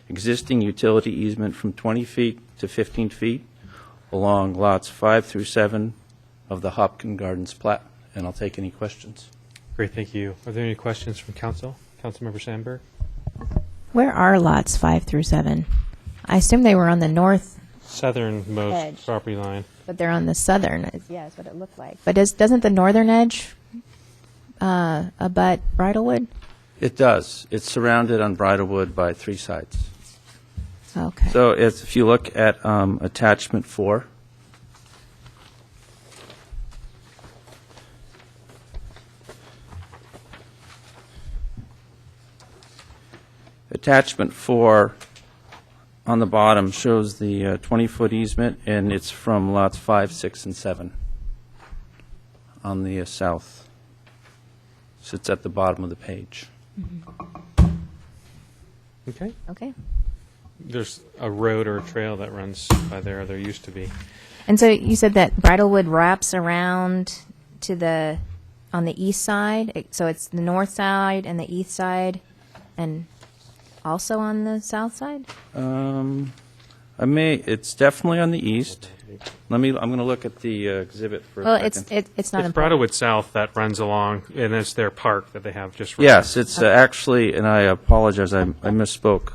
S14: existing utility easement from 20 feet to 15 feet along lots 5 through 7 of the Hopkins Gardens plat. And I'll take any questions.
S1: Great, thank you. Are there any questions from council? Councilmember Sandberg?
S8: Where are lots 5 through 7? I assume they were on the north,
S1: Southernmost
S8: Edge.
S1: property line.
S8: but they're on the southern. Yeah, is what it looked like. But doesn't the northern edge abut Bridlewood?
S14: It does. It's surrounded on Bridlewood by 3 sides.
S8: Okay.
S14: So if you look at attachment 4, attachment 4 on the bottom shows the 20-foot easement, and it's from lots 5, 6, and 7 on the south. So it's at the bottom of the page.
S1: Okay.
S8: Okay.
S1: There's a road or a trail that runs by there, or there used to be.
S8: And so you said that Bridlewood wraps around to on the east side, so it's the north side and the east side, and also on the south side?
S14: It's definitely on the east. I'm going to look at the exhibit for
S8: Well,
S14: a second.
S8: it's not
S1: It's
S8: important.
S1: Bridlewood South that runs along, and it's their park that they have just.
S14: Yes, it's actually, and I apologize, I misspoke.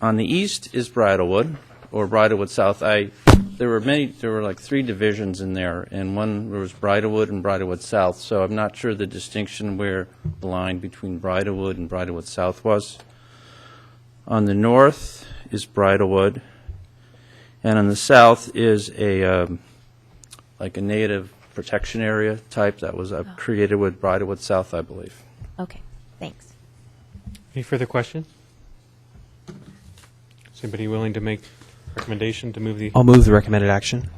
S14: On the east is Bridlewood, or Bridlewood South. There were like 3 divisions in there, and there was Bridlewood and Bridlewood South, so I'm not sure the distinction where the line between Bridlewood and Bridlewood South was. On the north is Bridlewood, and on the south is like a native protection area type that was created with Bridlewood South, I believe.
S8: Okay, thanks.
S1: Any further questions? Is anybody willing to make a recommendation to move the?
S4: I'll move the recommended action.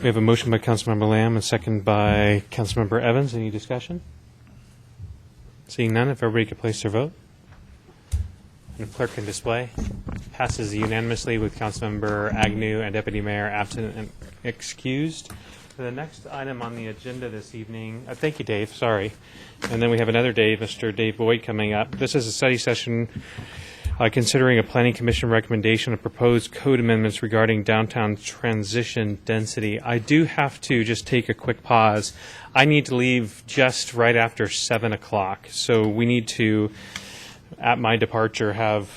S1: We have a motion by Councilmember Lamb, a second by Councilmember Evans. Any discussion? Seeing none, if everybody could place their vote. And the clerk can display. Passes unanimously with Councilmember Agnew and Deputy Mayor absent and excused. For the next item on the agenda this evening, thank you, Dave, sorry. And then we have another Dave, Mr. Dave Boyd, coming up. This is a study session considering a Planning Commission recommendation of proposed code amendments regarding downtown transition density. I do have to just take a quick pause. I need to leave just right after 7 o'clock, so we need to, at my departure, have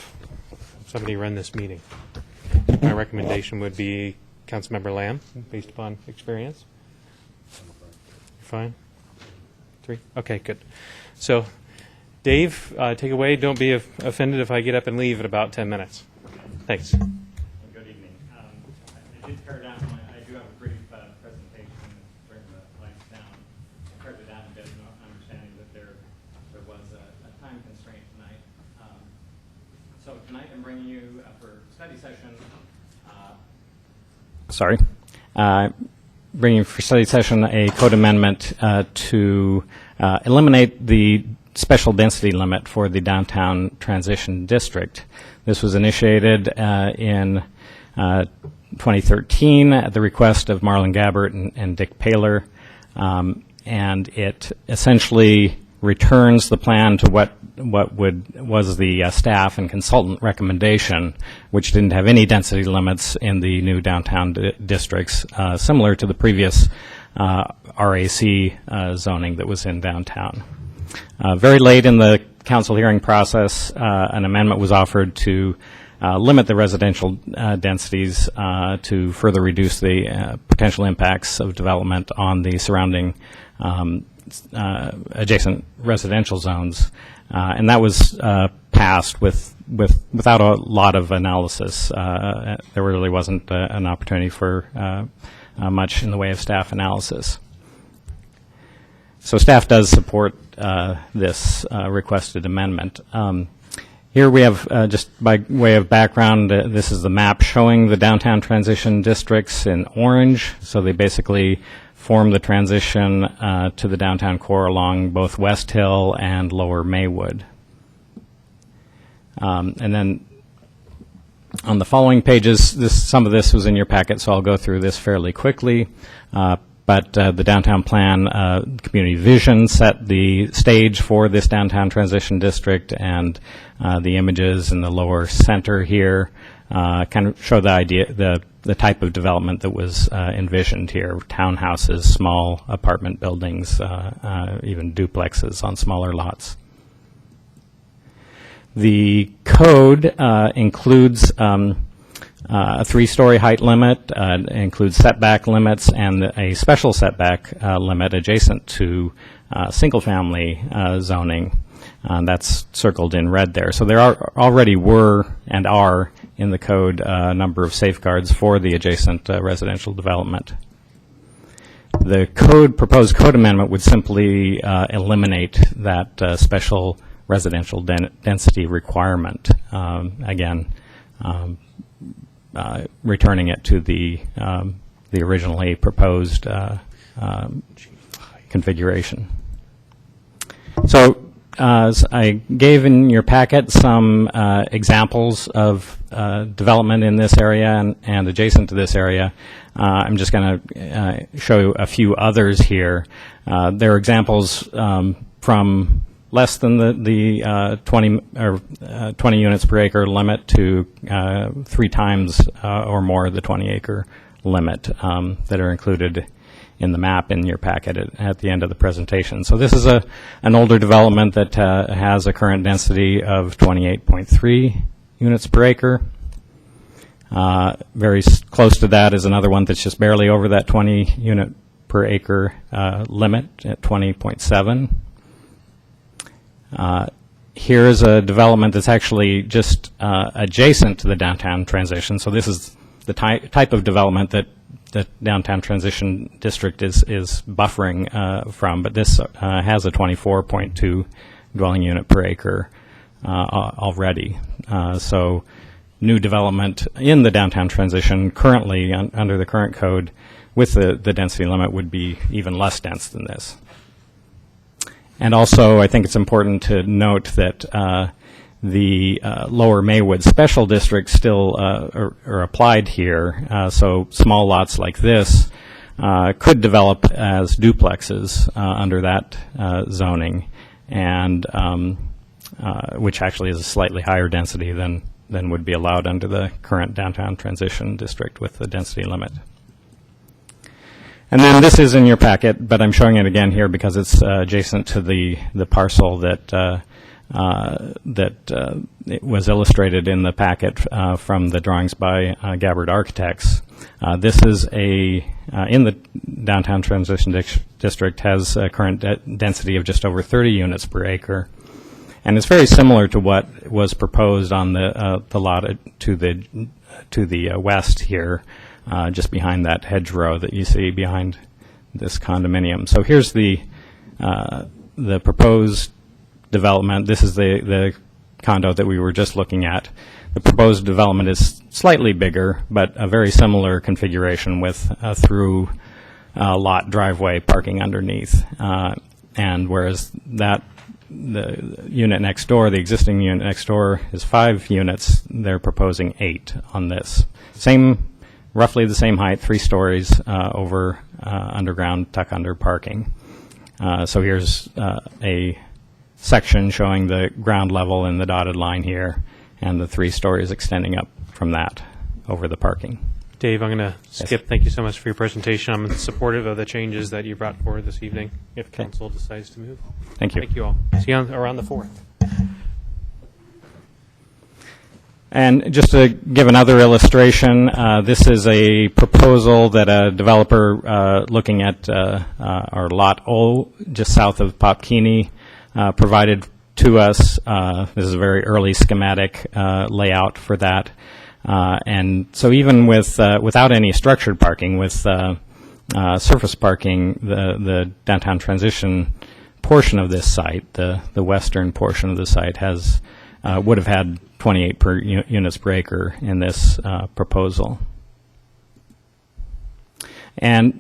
S1: somebody run this meeting. My recommendation would be Councilmember Lamb, based upon experience. Fine? 3? Okay, good. So, Dave, take away. Don't be offended if I get up and leave in about 10 minutes. Thanks.
S15: Good evening. I did pare down. I do have a brief presentation to bring the lights down. I pared it down a bit, understanding that there was a time constraint tonight. So tonight I'm bringing you for study session.
S16: Bringing for study session a code amendment to eliminate the special density limit for the downtown transition district. This was initiated in 2013 at the request of Marlon Gabbert and Dick Paler, and it essentially returns the plan to what was the staff and consultant recommendation, which didn't have any density limits in the new downtown districts, similar to the previous RAC zoning that was in downtown. Very late in the council hearing process, an amendment was offered to limit the residential densities to further reduce the potential impacts of development on the surrounding adjacent residential zones, and that was passed without a lot of analysis. There really wasn't an opportunity for much in the way of staff analysis. So staff does support this requested amendment. Here we have, just by way of background, this is the map showing the downtown transition districts in orange. So they basically form the transition to the downtown core along both West Hill and Lower Maywood. And then on the following pages, some of this was in your packet, so I'll go through this fairly quickly. But the downtown plan community vision set the stage for this downtown transition district, and the images in the lower center here kind of show the the type of development that was envisioned here: townhouses, small apartment buildings, even duplexes on smaller lots. The code includes a 3-story height limit, includes setback limits, and a special setback limit adjacent to single-family zoning. That's circled in red there. So there already were and are in the code a number of safeguards for the adjacent residential development. The proposed code amendment would simply eliminate that special residential density requirement. Again, returning it to the originally proposed configuration. So as I gave in your packet some examples of development in this area and adjacent to this area. I'm just going to show you a few others here. There are examples from less than the 20 units per acre limit to 3 times or more the 20-acre limit that are included in the map in your packet at the end of the presentation. So this is an older development that has a current density of 28.3 units per acre. Very close to that is another one that's just barely over that 20 unit per acre limit at 20.7. Here's a development that's actually just adjacent to the downtown transition. So this is the type of development that the downtown transition district is buffering from, but this has a 24.2 dwelling unit per acre already. So new development in the downtown transition currently under the current code with the density limit would be even less dense than this. And also, I think it's important to note that the Lower Maywood Special District still are applied here. So small lots like this could develop as duplexes under that zoning, and which actually is a slightly higher density than would be allowed under the current downtown transition district with the density limit. And then this is in your packet, but I'm showing it again here because it's adjacent to the parcel that it was illustrated in the packet from the drawings by Gabbard Architects. This is in the downtown transition district, has a current density of just over 30 units per acre, and it's very similar to what was proposed on the lot to the west here, just behind that hedgerow that you see behind this condominium. So here's the proposed development. This is the condo that we were just looking at. The proposed development is slightly bigger, but a very similar configuration with a through lot driveway parking underneath. And whereas the unit next door, the existing unit next door, is 5 units, they're proposing 8 on this. Roughly the same height, 3 stories over underground tuck-under parking. So here's a section showing the ground level in the dotted line here, and the 3 stories extending up from that over the parking.
S1: Dave, I'm going to skip. Thank you so much for your presentation. I'm supportive of the changes that you brought forward this evening, if council decides to move.
S16: Thank you.
S1: Thank you all. See you around the 4th.
S16: And just to give another illustration, this is a proposal that a developer looking at our Lot O, just south of Popkini, provided to us. This is a very early schematic layout for that. And so even without any structured parking, with surface parking, the downtown transition portion of this site, the western portion of the site, would have had 28 units per acre in this proposal. And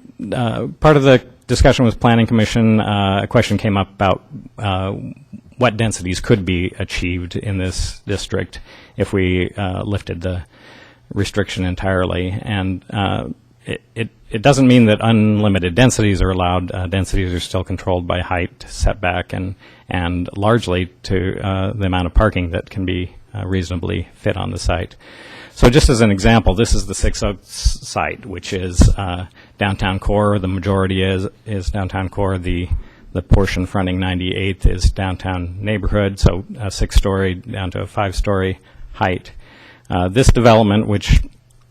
S16: part of the discussion with Planning Commission, a question came up about what densities could be achieved in this district if we lifted the restriction entirely. And it doesn't mean that unlimited densities are allowed. Densities are still controlled by height, setback, and largely to the amount of parking that can be reasonably fit on the site. So just as an example, this is the Six Oaks site, which is downtown core. The majority is downtown core. The portion fronting 98th is downtown neighborhood, so a 6-story down to a 5-story height. This development, which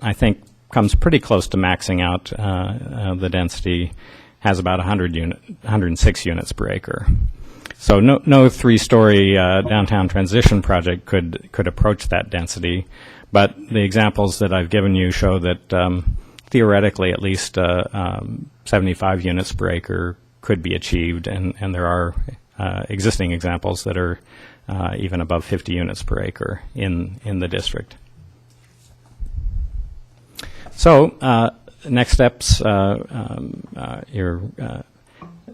S16: I think comes pretty close to maxing out the density, has about 106 units per acre. So no 3-story downtown transition project could approach that density, but the examples that I've given you show that theoretically at least 75 units per acre could be achieved, and there are existing examples that are even above 50 units per acre in the district. So next steps, your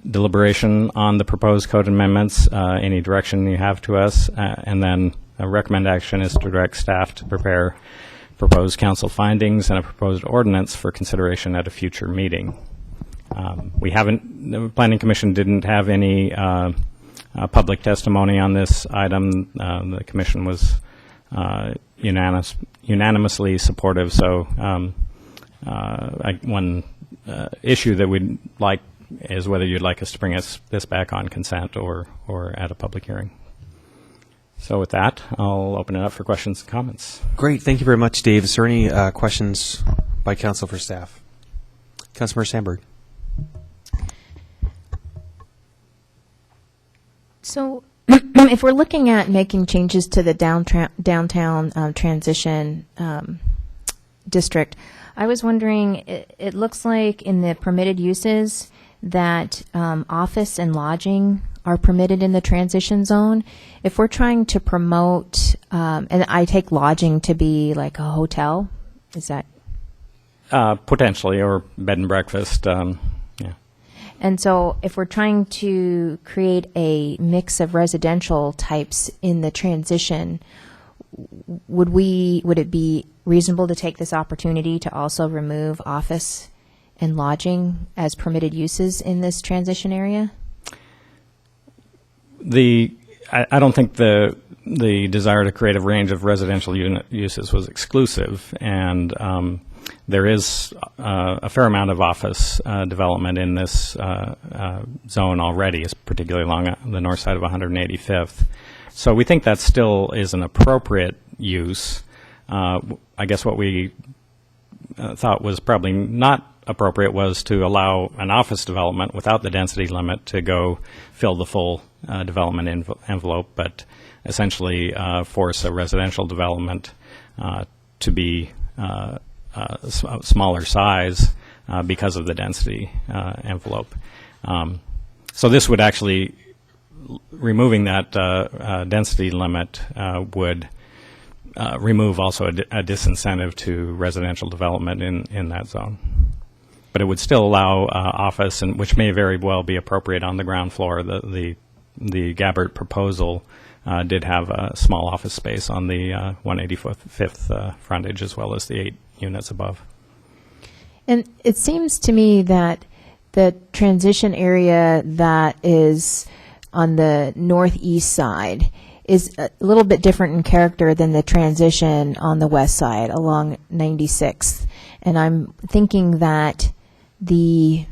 S16: deliberation on the proposed code amendments, any direction you have to us, and then a recommend action is to direct staff to prepare proposed council findings and a proposed ordinance for consideration at a future meeting. The Planning Commission didn't have any public testimony on this item. The Commission was unanimously supportive, so one issue that we'd like is whether you'd like us to bring this back on consent or at a public hearing. So with that, I'll open it up for questions and comments.
S4: Great. Thank you very much, Dave. Is there any questions by council for staff? Councilmember Sandberg.
S8: So if we're looking at making changes to the downtown transition district, I was wondering, it looks like in the permitted uses that office and lodging are permitted in the transition zone. If we're trying to promote, and I take lodging to be like a hotel, is that?
S16: Potentially, or bed and breakfast, yeah.
S8: And so if we're trying to create a mix of residential types in the transition, would it be reasonable to take this opportunity to also remove office and lodging as permitted uses in this transition area?
S16: I don't think the desire to create a range of residential unit uses was exclusive, and there is a fair amount of office development in this zone already, particularly along the north side of 185th. So we think that still is an appropriate use. I guess what we thought was probably not appropriate was to allow an office development without the density limit to go fill the full development envelope, but essentially force a residential development to be smaller size because of the density envelope. So this would actually, removing that density limit would remove also a disincentive to residential development in that zone. But it would still allow office, and which may very well be appropriate on the ground floor. The Gabbert proposal did have a small office space on the 185th frontage, as well as the 8 units above.
S8: And it seems to me that the transition area that is on the northeast side is a little bit different in character than the transition on the west side along 96th. And I'm thinking that maybe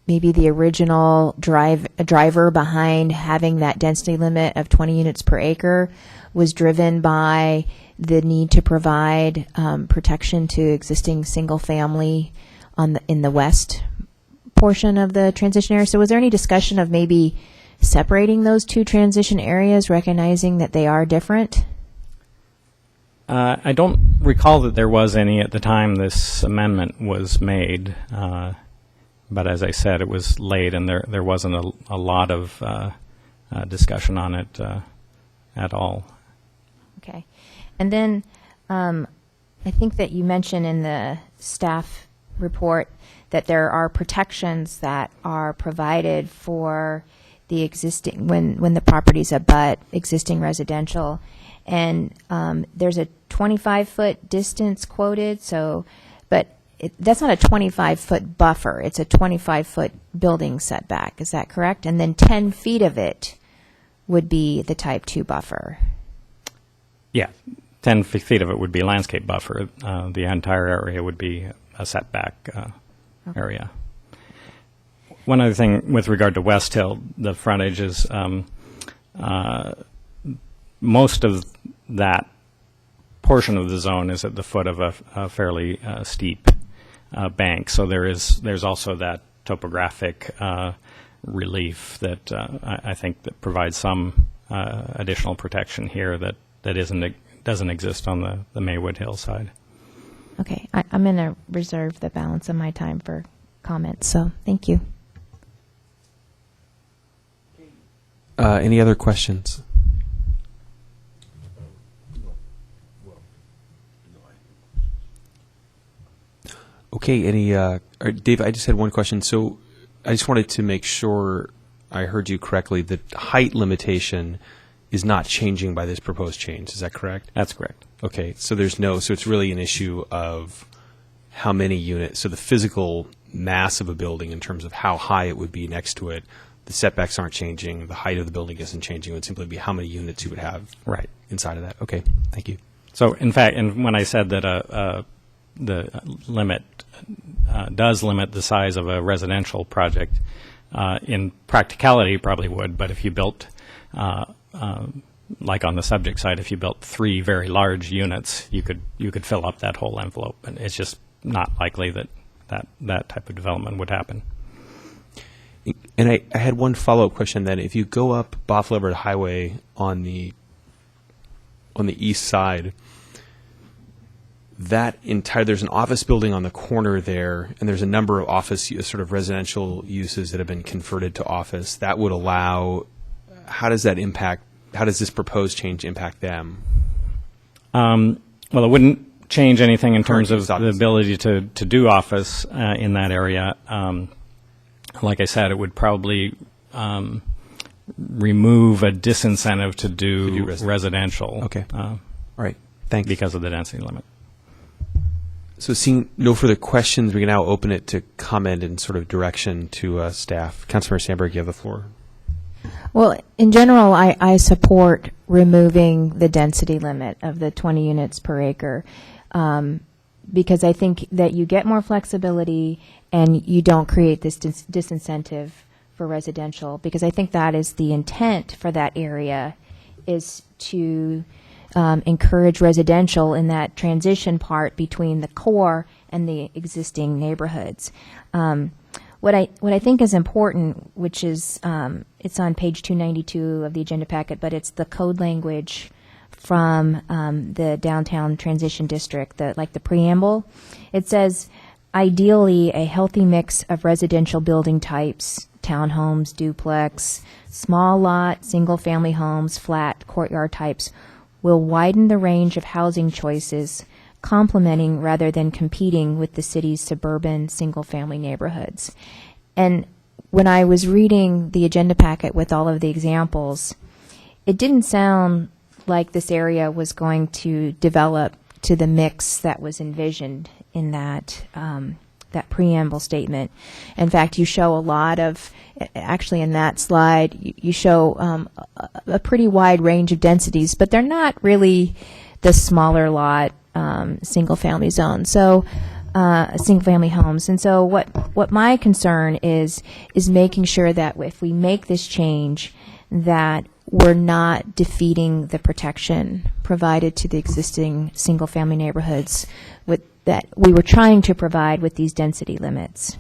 S8: the original driver behind having that density limit of 20 units per acre was driven by the need to provide protection to existing single family in the west portion of the transition area. So was there any discussion of maybe separating those two transition areas, recognizing that they are different?
S16: I don't recall that there was any at the time this amendment was made, but as I said, it was late, and there wasn't a lot of discussion on it at all.
S8: Okay. And then I think that you mentioned in the staff report that there are protections that are provided for the existing, when the properties abut existing residential. And there's a 25-foot distance quoted, but that's not a 25-foot buffer. It's a 25-foot building setback. Is that correct? And then 10 feet of it would be the type 2 buffer.
S16: Yeah, 10 feet of it would be landscape buffer. The entire area would be a setback area. One other thing with regard to West Hill, the frontage is most of that portion of the zone is at the foot of a fairly steep bank. So there's also that topographic relief that I think that provides some additional protection here that doesn't exist on the Maywood Hill side.
S8: Okay, I'm going to reserve the balance of my time for comments, so thank you.
S4: Any other questions? Okay, Dave, I just had one question. So I just wanted to make sure I heard you correctly. The height limitation is not changing by this proposed change. Is that correct?
S16: That's correct.
S4: Okay, so so it's really an issue of how many units, so the physical mass of a building in terms of how high it would be next to it, the setbacks aren't changing, the height of the building isn't changing, it would simply be how many units you would have inside of that. Okay, thank you.
S16: So in fact, and when I said that the limit does limit the size of a residential project, in practicality probably would, but if you built like on the subject side, if you built 3 very large units, you could fill up that whole envelope, and it's just not likely that type of development would happen.
S4: And I had one follow-up question then. If you go up Bothell Everett Highway on the east side, there's an office building on the corner there, and there's a number of office sort of residential uses that have been converted to office. That would allow. How does this proposed change impact them?
S16: Well, it wouldn't change anything in terms of the ability to do office in that area. Like I said, it would probably remove a disincentive to do residential.
S4: Okay. All right. Thanks.
S16: Because of the density limit.
S4: So seeing no further questions, we can now open it to comment and sort of direction to staff. Councilmember Sandberg, you have the floor.
S8: Well, in general, I support removing the density limit of the 20 units per acre because I think that you get more flexibility and you don't create this disincentive for residential, because I think that is the intent for that area, is to encourage residential in that transition part between the core and the existing neighborhoods. What I think is important, which is it's on page 292 of the agenda packet, but it's the code language from the downtown transition district, the preamble. It says, ideally, a healthy mix of residential building types, townhomes, duplex, small lot, single-family homes, flat, courtyard types, will widen the range of housing choices, complementing rather than competing with the city's suburban single-family neighborhoods. And when I was reading the agenda packet with all of the examples, it didn't sound like this area was going to develop to the mix that was envisioned in that preamble statement. In fact, you show a lot of, actually in that slide, you show a pretty wide range of densities, but they're not really the smaller lot single-family zone. So single-family homes. And so what my concern is making sure that if we make this change, that we're not defeating the protection provided to the existing single-family neighborhoods that we were trying to provide with these density limits.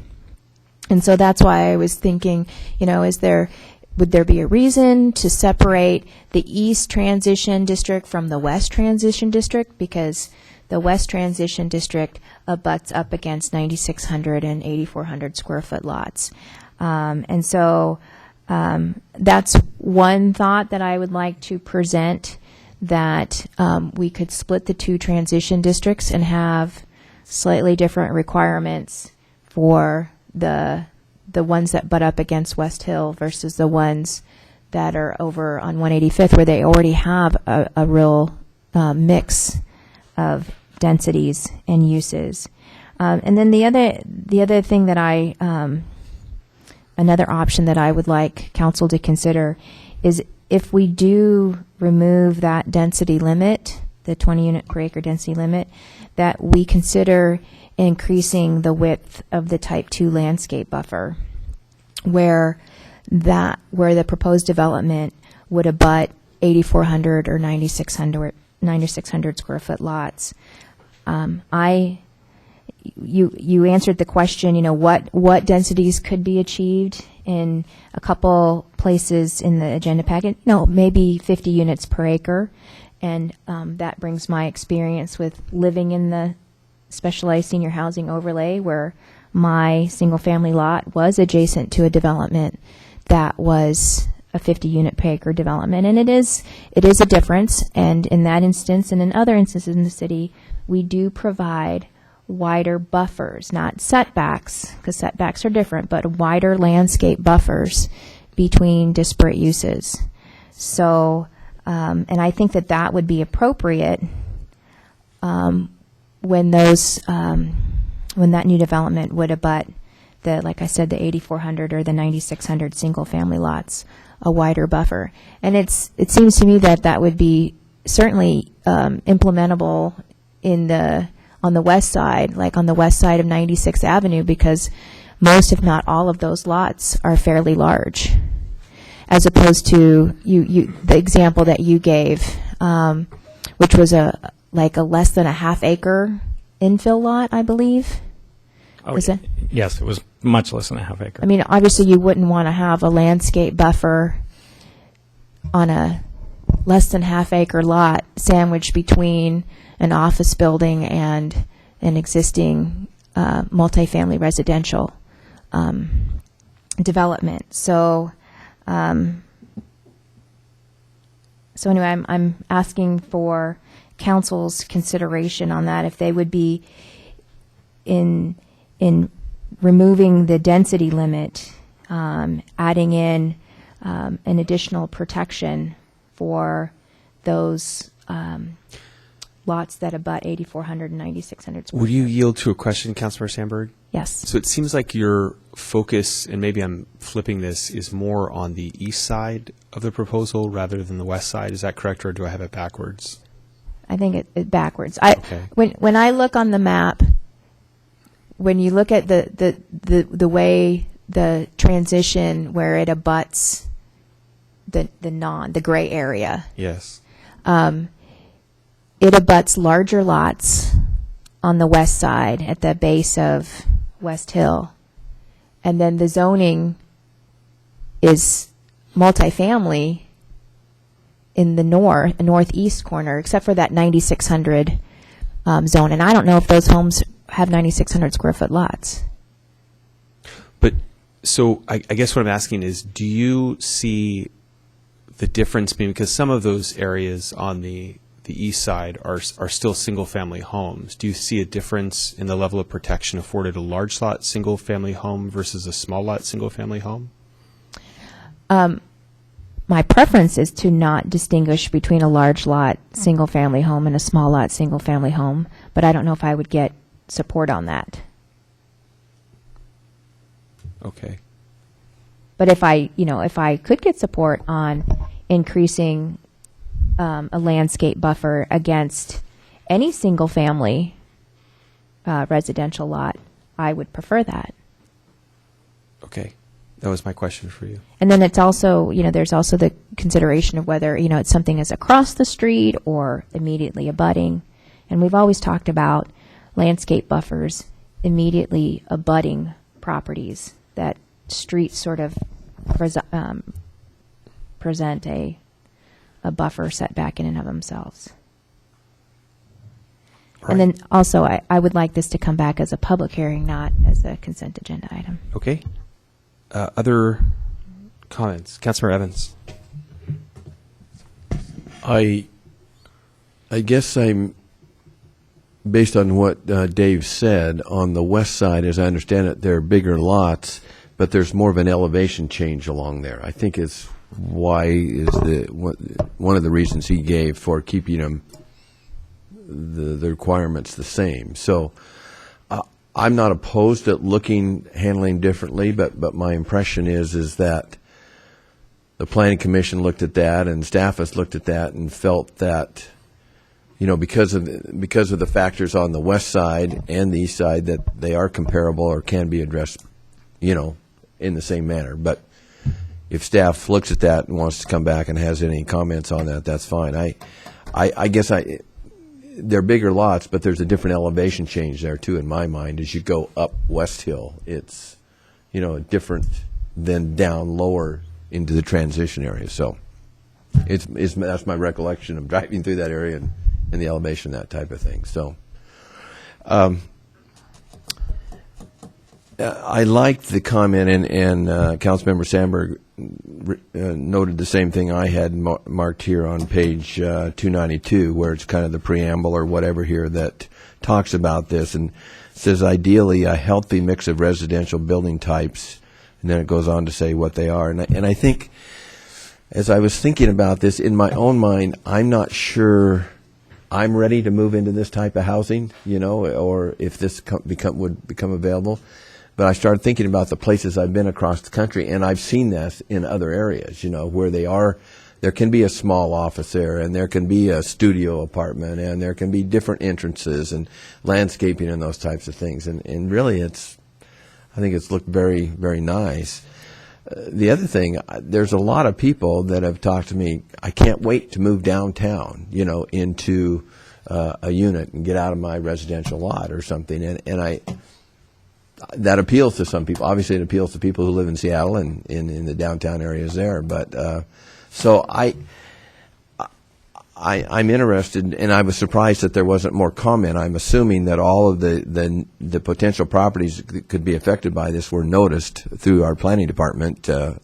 S8: And so that's why I was thinking, would there be a reason to separate the East Transition District from the West Transition District? Because the West Transition District abuts up against 9,600 and 8,400 square foot lots. And so that's one thought that I would like to present, that we could split the two transition districts and have slightly different requirements for the ones that butt up against West Hill versus the ones that are over on 185th, where they already have a real mix of densities and uses. And then the other thing that another option that I would like council to consider is, if we do remove that density limit, the 20 unit per acre density limit, that we consider increasing the width of the type 2 landscape buffer, where the proposed development would abut 8,400 or 9,600 square foot lots. You answered the question, what densities could be achieved in a couple places in the agenda packet. Maybe 50 units per acre. And that brings my experience with living in the specialized senior housing overlay, where my single-family lot was adjacent to a development that was a 50-unit per acre development. And it is a difference. And in that instance, and in other instances in the city, we do provide wider buffers, not setbacks, because setbacks are different, but wider landscape buffers between disparate uses. So, and I think that would be appropriate when that new development would abut like I said, the 8,400 or the 9,600 single-family lots, a wider buffer. And it seems to me that would be certainly implementable on the west side, like on the west side of 96th Avenue, because most, if not all, of those lots are fairly large, as opposed to the example that you gave, which was a less than a half acre infill lot, I believe.
S16: Yes, it was much less than a half acre.
S8: I mean, obviously, you wouldn't want to have a landscape buffer on a less than half acre lot sandwiched between an office building and an existing multifamily residential development. So anyway, I'm asking for council's consideration on that, if they would be in removing the density limit, adding in an additional protection for those lots that abut 8,400 and 9,600 square
S4: Would you
S8: feet.
S4: yield to a question, Councilmember Sandberg?
S8: Yes.
S4: So it seems like your focus, and maybe I'm flipping this, is more on the east side of the proposal rather than the west side. Is that correct, or do I have it backwards?
S8: I think it backwards.
S4: Okay.
S8: When I look on the map, when you look at the way the transition where it abuts the gray area,
S4: Yes.
S8: it abuts larger lots on the west side at the base of West Hill, and then the zoning is multifamily in the northeast corner, except for that 9,600 zone. And I don't know if those homes have 9,600 square foot lots.
S4: But so I guess what I'm asking is, do you see the difference being, because some of those areas on the east side are still single-family homes. Do you see a difference in the level of protection afforded a large lot single-family home versus a small lot single-family home?
S8: My preference is to not distinguish between a large lot single-family home and a small lot single-family home, but I don't know if I would get support on that.
S4: Okay.
S8: But if I could get support on increasing a landscape buffer against any single-family residential lot, I would prefer that.
S4: Okay. That was my question for you.
S8: And then it's also, there's also the consideration of whether, it's something is across the street or immediately abutting. And we've always talked about landscape buffers immediately abutting properties, that streets sort of present a buffer setback in and of themselves.
S4: Right.
S8: And then also, I would like this to come back as a public hearing, not as a consent agenda item.
S4: Okay. Other comments? Councilmember Evans.
S3: I guess I'm, based on what Dave said, on the west side, as I understand it, there are bigger lots, but there's more of an elevation change along there. I think it's one of the reasons he gave for keeping them, the requirements the same. So I'm not opposed at handling differently, but my impression is that the Planning Commission looked at that and staff has looked at that and felt that because of the factors on the west side and the east side, that they are comparable or can be addressed, in the same manner. But if staff looks at that and wants to come back and has any comments on that, that's fine. I guess they're bigger lots, but there's a different elevation change there too in my mind. As you go up West Hill, it's different than down lower into the transition area. So that's my recollection of driving through that area and the elevation, that type of thing. So I liked the comment, and Councilmember Sandberg noted the same thing I had marked here on page 292, where it's kind of the preamble or whatever here that talks about this and says ideally a healthy mix of residential building types, and then it goes on to say what they are. And I think, as I was thinking about this in my own mind, I'm not sure I'm ready to move into this type of housing, or if this would become available. But I started thinking about the places I've been across the country, and I've seen this in other areas, where there can be a small office there, and there can be a studio apartment, and there can be different entrances and landscaping and those types of things. And really, I think it's looked very, very nice. The other thing, there's a lot of people that have talked to me, I can't wait to move downtown, into a unit and get out of my residential lot or something. And that appeals to some people. Obviously, it appeals to people who live in Seattle and in the downtown areas there. But so I'm interested, and I was surprised that there wasn't more comment. I'm assuming that all of the potential properties that could be affected by this were noticed through our planning department, the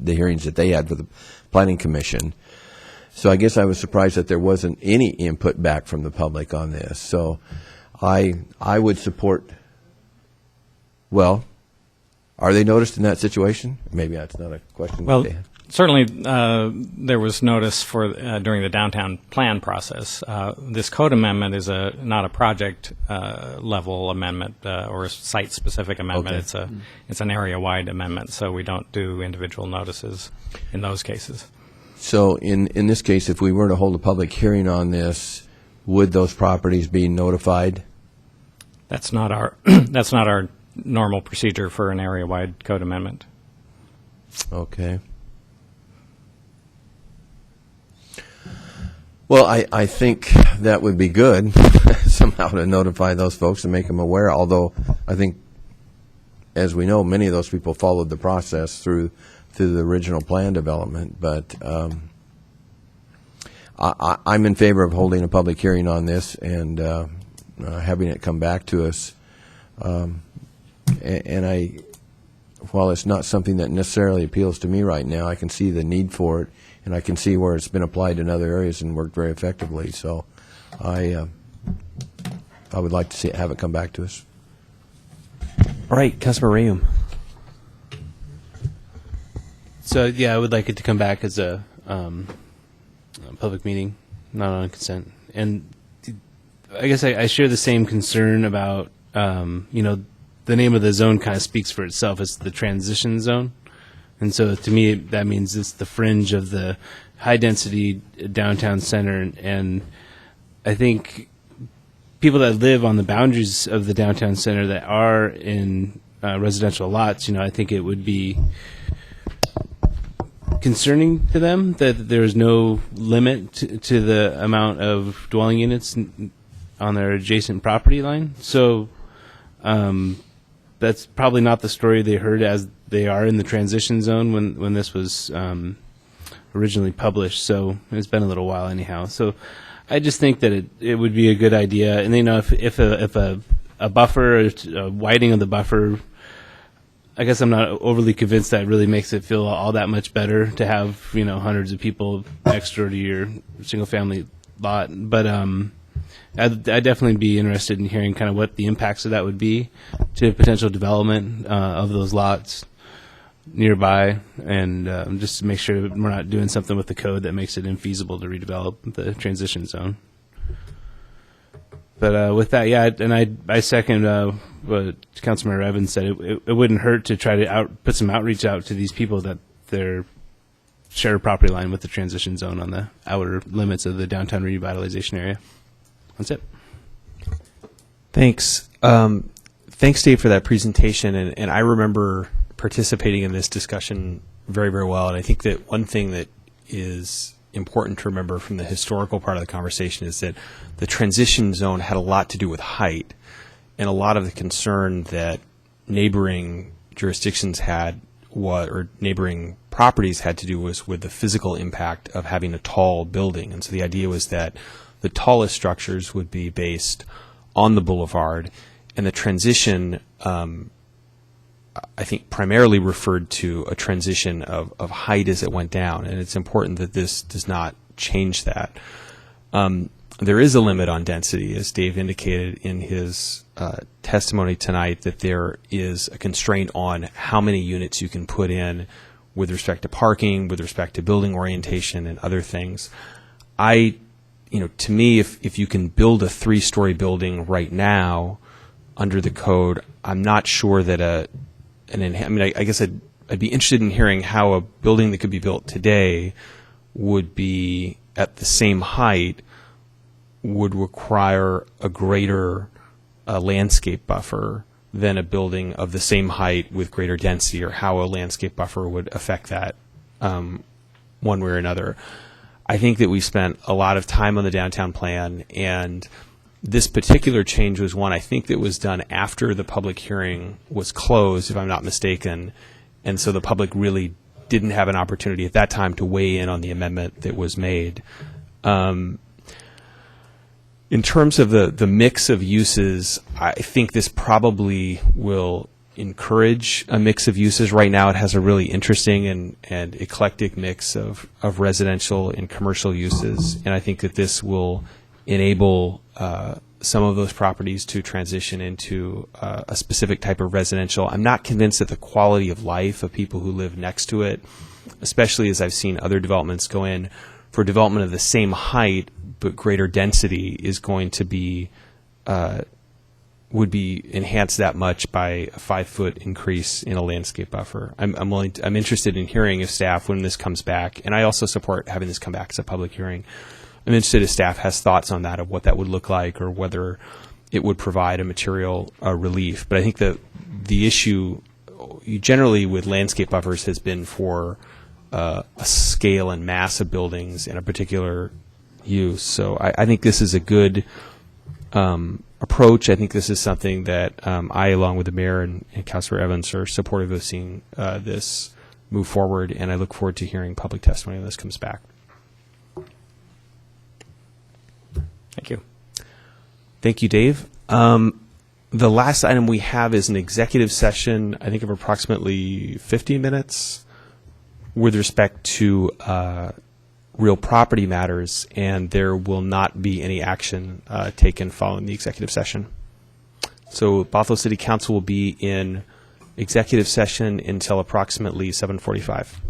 S3: hearings that they had for the planning commission. So I guess I was surprised that there wasn't any input back from the public on this. So I would support. Well, are they noticed in that situation? Maybe that's not a question.
S16: Well, certainly there was notice for during the downtown plan process. This code amendment is not a project level amendment or a site specific amendment.
S3: Okay.
S16: It's an area wide amendment, so we don't do individual notices in those cases.
S3: So in this case, if we were to hold a public hearing on this, would those properties be notified?
S16: That's not our that's not our normal procedure for an area-wide code amendment.
S3: Okay. Well, I think that would be good somehow to notify those folks and make them aware, although I think, as we know, many of those people followed the process through the original plan development. But I'm in favor of holding a public hearing on this and having it come back to us. And while it's not something that necessarily appeals to me right now, I can see the need for it, and I can see where it's been applied in other areas and worked very effectively. So I would like to have it come back to us.
S4: All right, Councilmember Rayum.
S2: So, yeah, I would like it to come back as a public meeting, not on consent. And I guess I share the same concern about, the name of the zone kind of speaks for itself. It's the transition zone. And so to me, that means it's the fringe of the high-density downtown center. And I think people that live on the boundaries of the downtown center that are in residential lots, I think it would be concerning to them that there is no limit to the amount of dwelling units on their adjacent property line. So that's probably not the story they heard as they are in the transition zone when this was originally published. So it's been a little while anyhow. So I just think that it would be a good idea. And if a buffer, a widening of the buffer, I guess I'm not overly convinced that really makes it feel all that much better to have hundreds of people extra to your single family lot. But I'd definitely be interested in hearing kind of what the impacts of that would be to potential development of those lots nearby, and just to make sure that we're not doing something with the code that makes it infeasible to redevelop the transition zone. But with that, yeah, and I second what Councilmember Evans said. It wouldn't hurt to try to put some outreach out to these people that they're share a property line with the transition zone on the outer limits of the downtown revitalization area. That's it.
S4: Thanks. Thanks, Dave, for that presentation. And I remember participating in this discussion very, very well. And I think that one thing that is important to remember from the historical part of the conversation is that the transition zone had a lot to do with height. And a lot of the concern that neighboring jurisdictions had, or neighboring properties had to do was with the physical impact of having a tall building. And so the idea was that the tallest structures would be based on the boulevard, and the transition, I think, primarily referred to a transition of height as it went down, and it's important that this does not change that. There is a limit on density, as Dave indicated in his testimony tonight, that there is a constraint on how many units you can put in with respect to parking, with respect to building orientation, and other things. To me, if you can build a 3-story building right now under the code, I'm not sure that I guess I'd be interested in hearing how a building that could be built today would be at the same height would require a greater landscape buffer than a building of the same height with greater density, or how a landscape buffer would affect that one way or another. I think that we spent a lot of time on the downtown plan, and this particular change was one I think that was done after the public hearing was closed, if I'm not mistaken, and so the public really didn't have an opportunity at that time to weigh in on the amendment that was made. In terms of the mix of uses, I think this probably will encourage a mix of uses. Right now it has a really interesting and eclectic mix of residential and commercial uses, and I think that this will enable some of those properties to transition into a specific type of residential. I'm not convinced that the quality of life of people who live next to it, especially as I've seen other developments go in for development of the same height but greater density, is going to be would be enhanced that much by a 5-foot increase in a landscape buffer. I'm interested in hearing if staff, when this comes back, and I also support having this come back as a public hearing, I'm interested if staff has thoughts on that, of what that would look like, or whether it would provide a material relief. But I think that the issue generally with landscape buffers has been for a scale and mass of buildings in a particular use. So I think this is a good approach. I think this is something that I, along with the mayor and Councilor Evans, are supportive of seeing this move forward, and I look forward to hearing public testimony when this comes back.
S16: Thank you.
S4: Thank you, Dave. The last item we have is an executive session, I think of approximately 15 minutes, with respect to real property matters, and there will not be any action taken following the executive session. So Bothell City Council will be in executive session until approximately 7:45.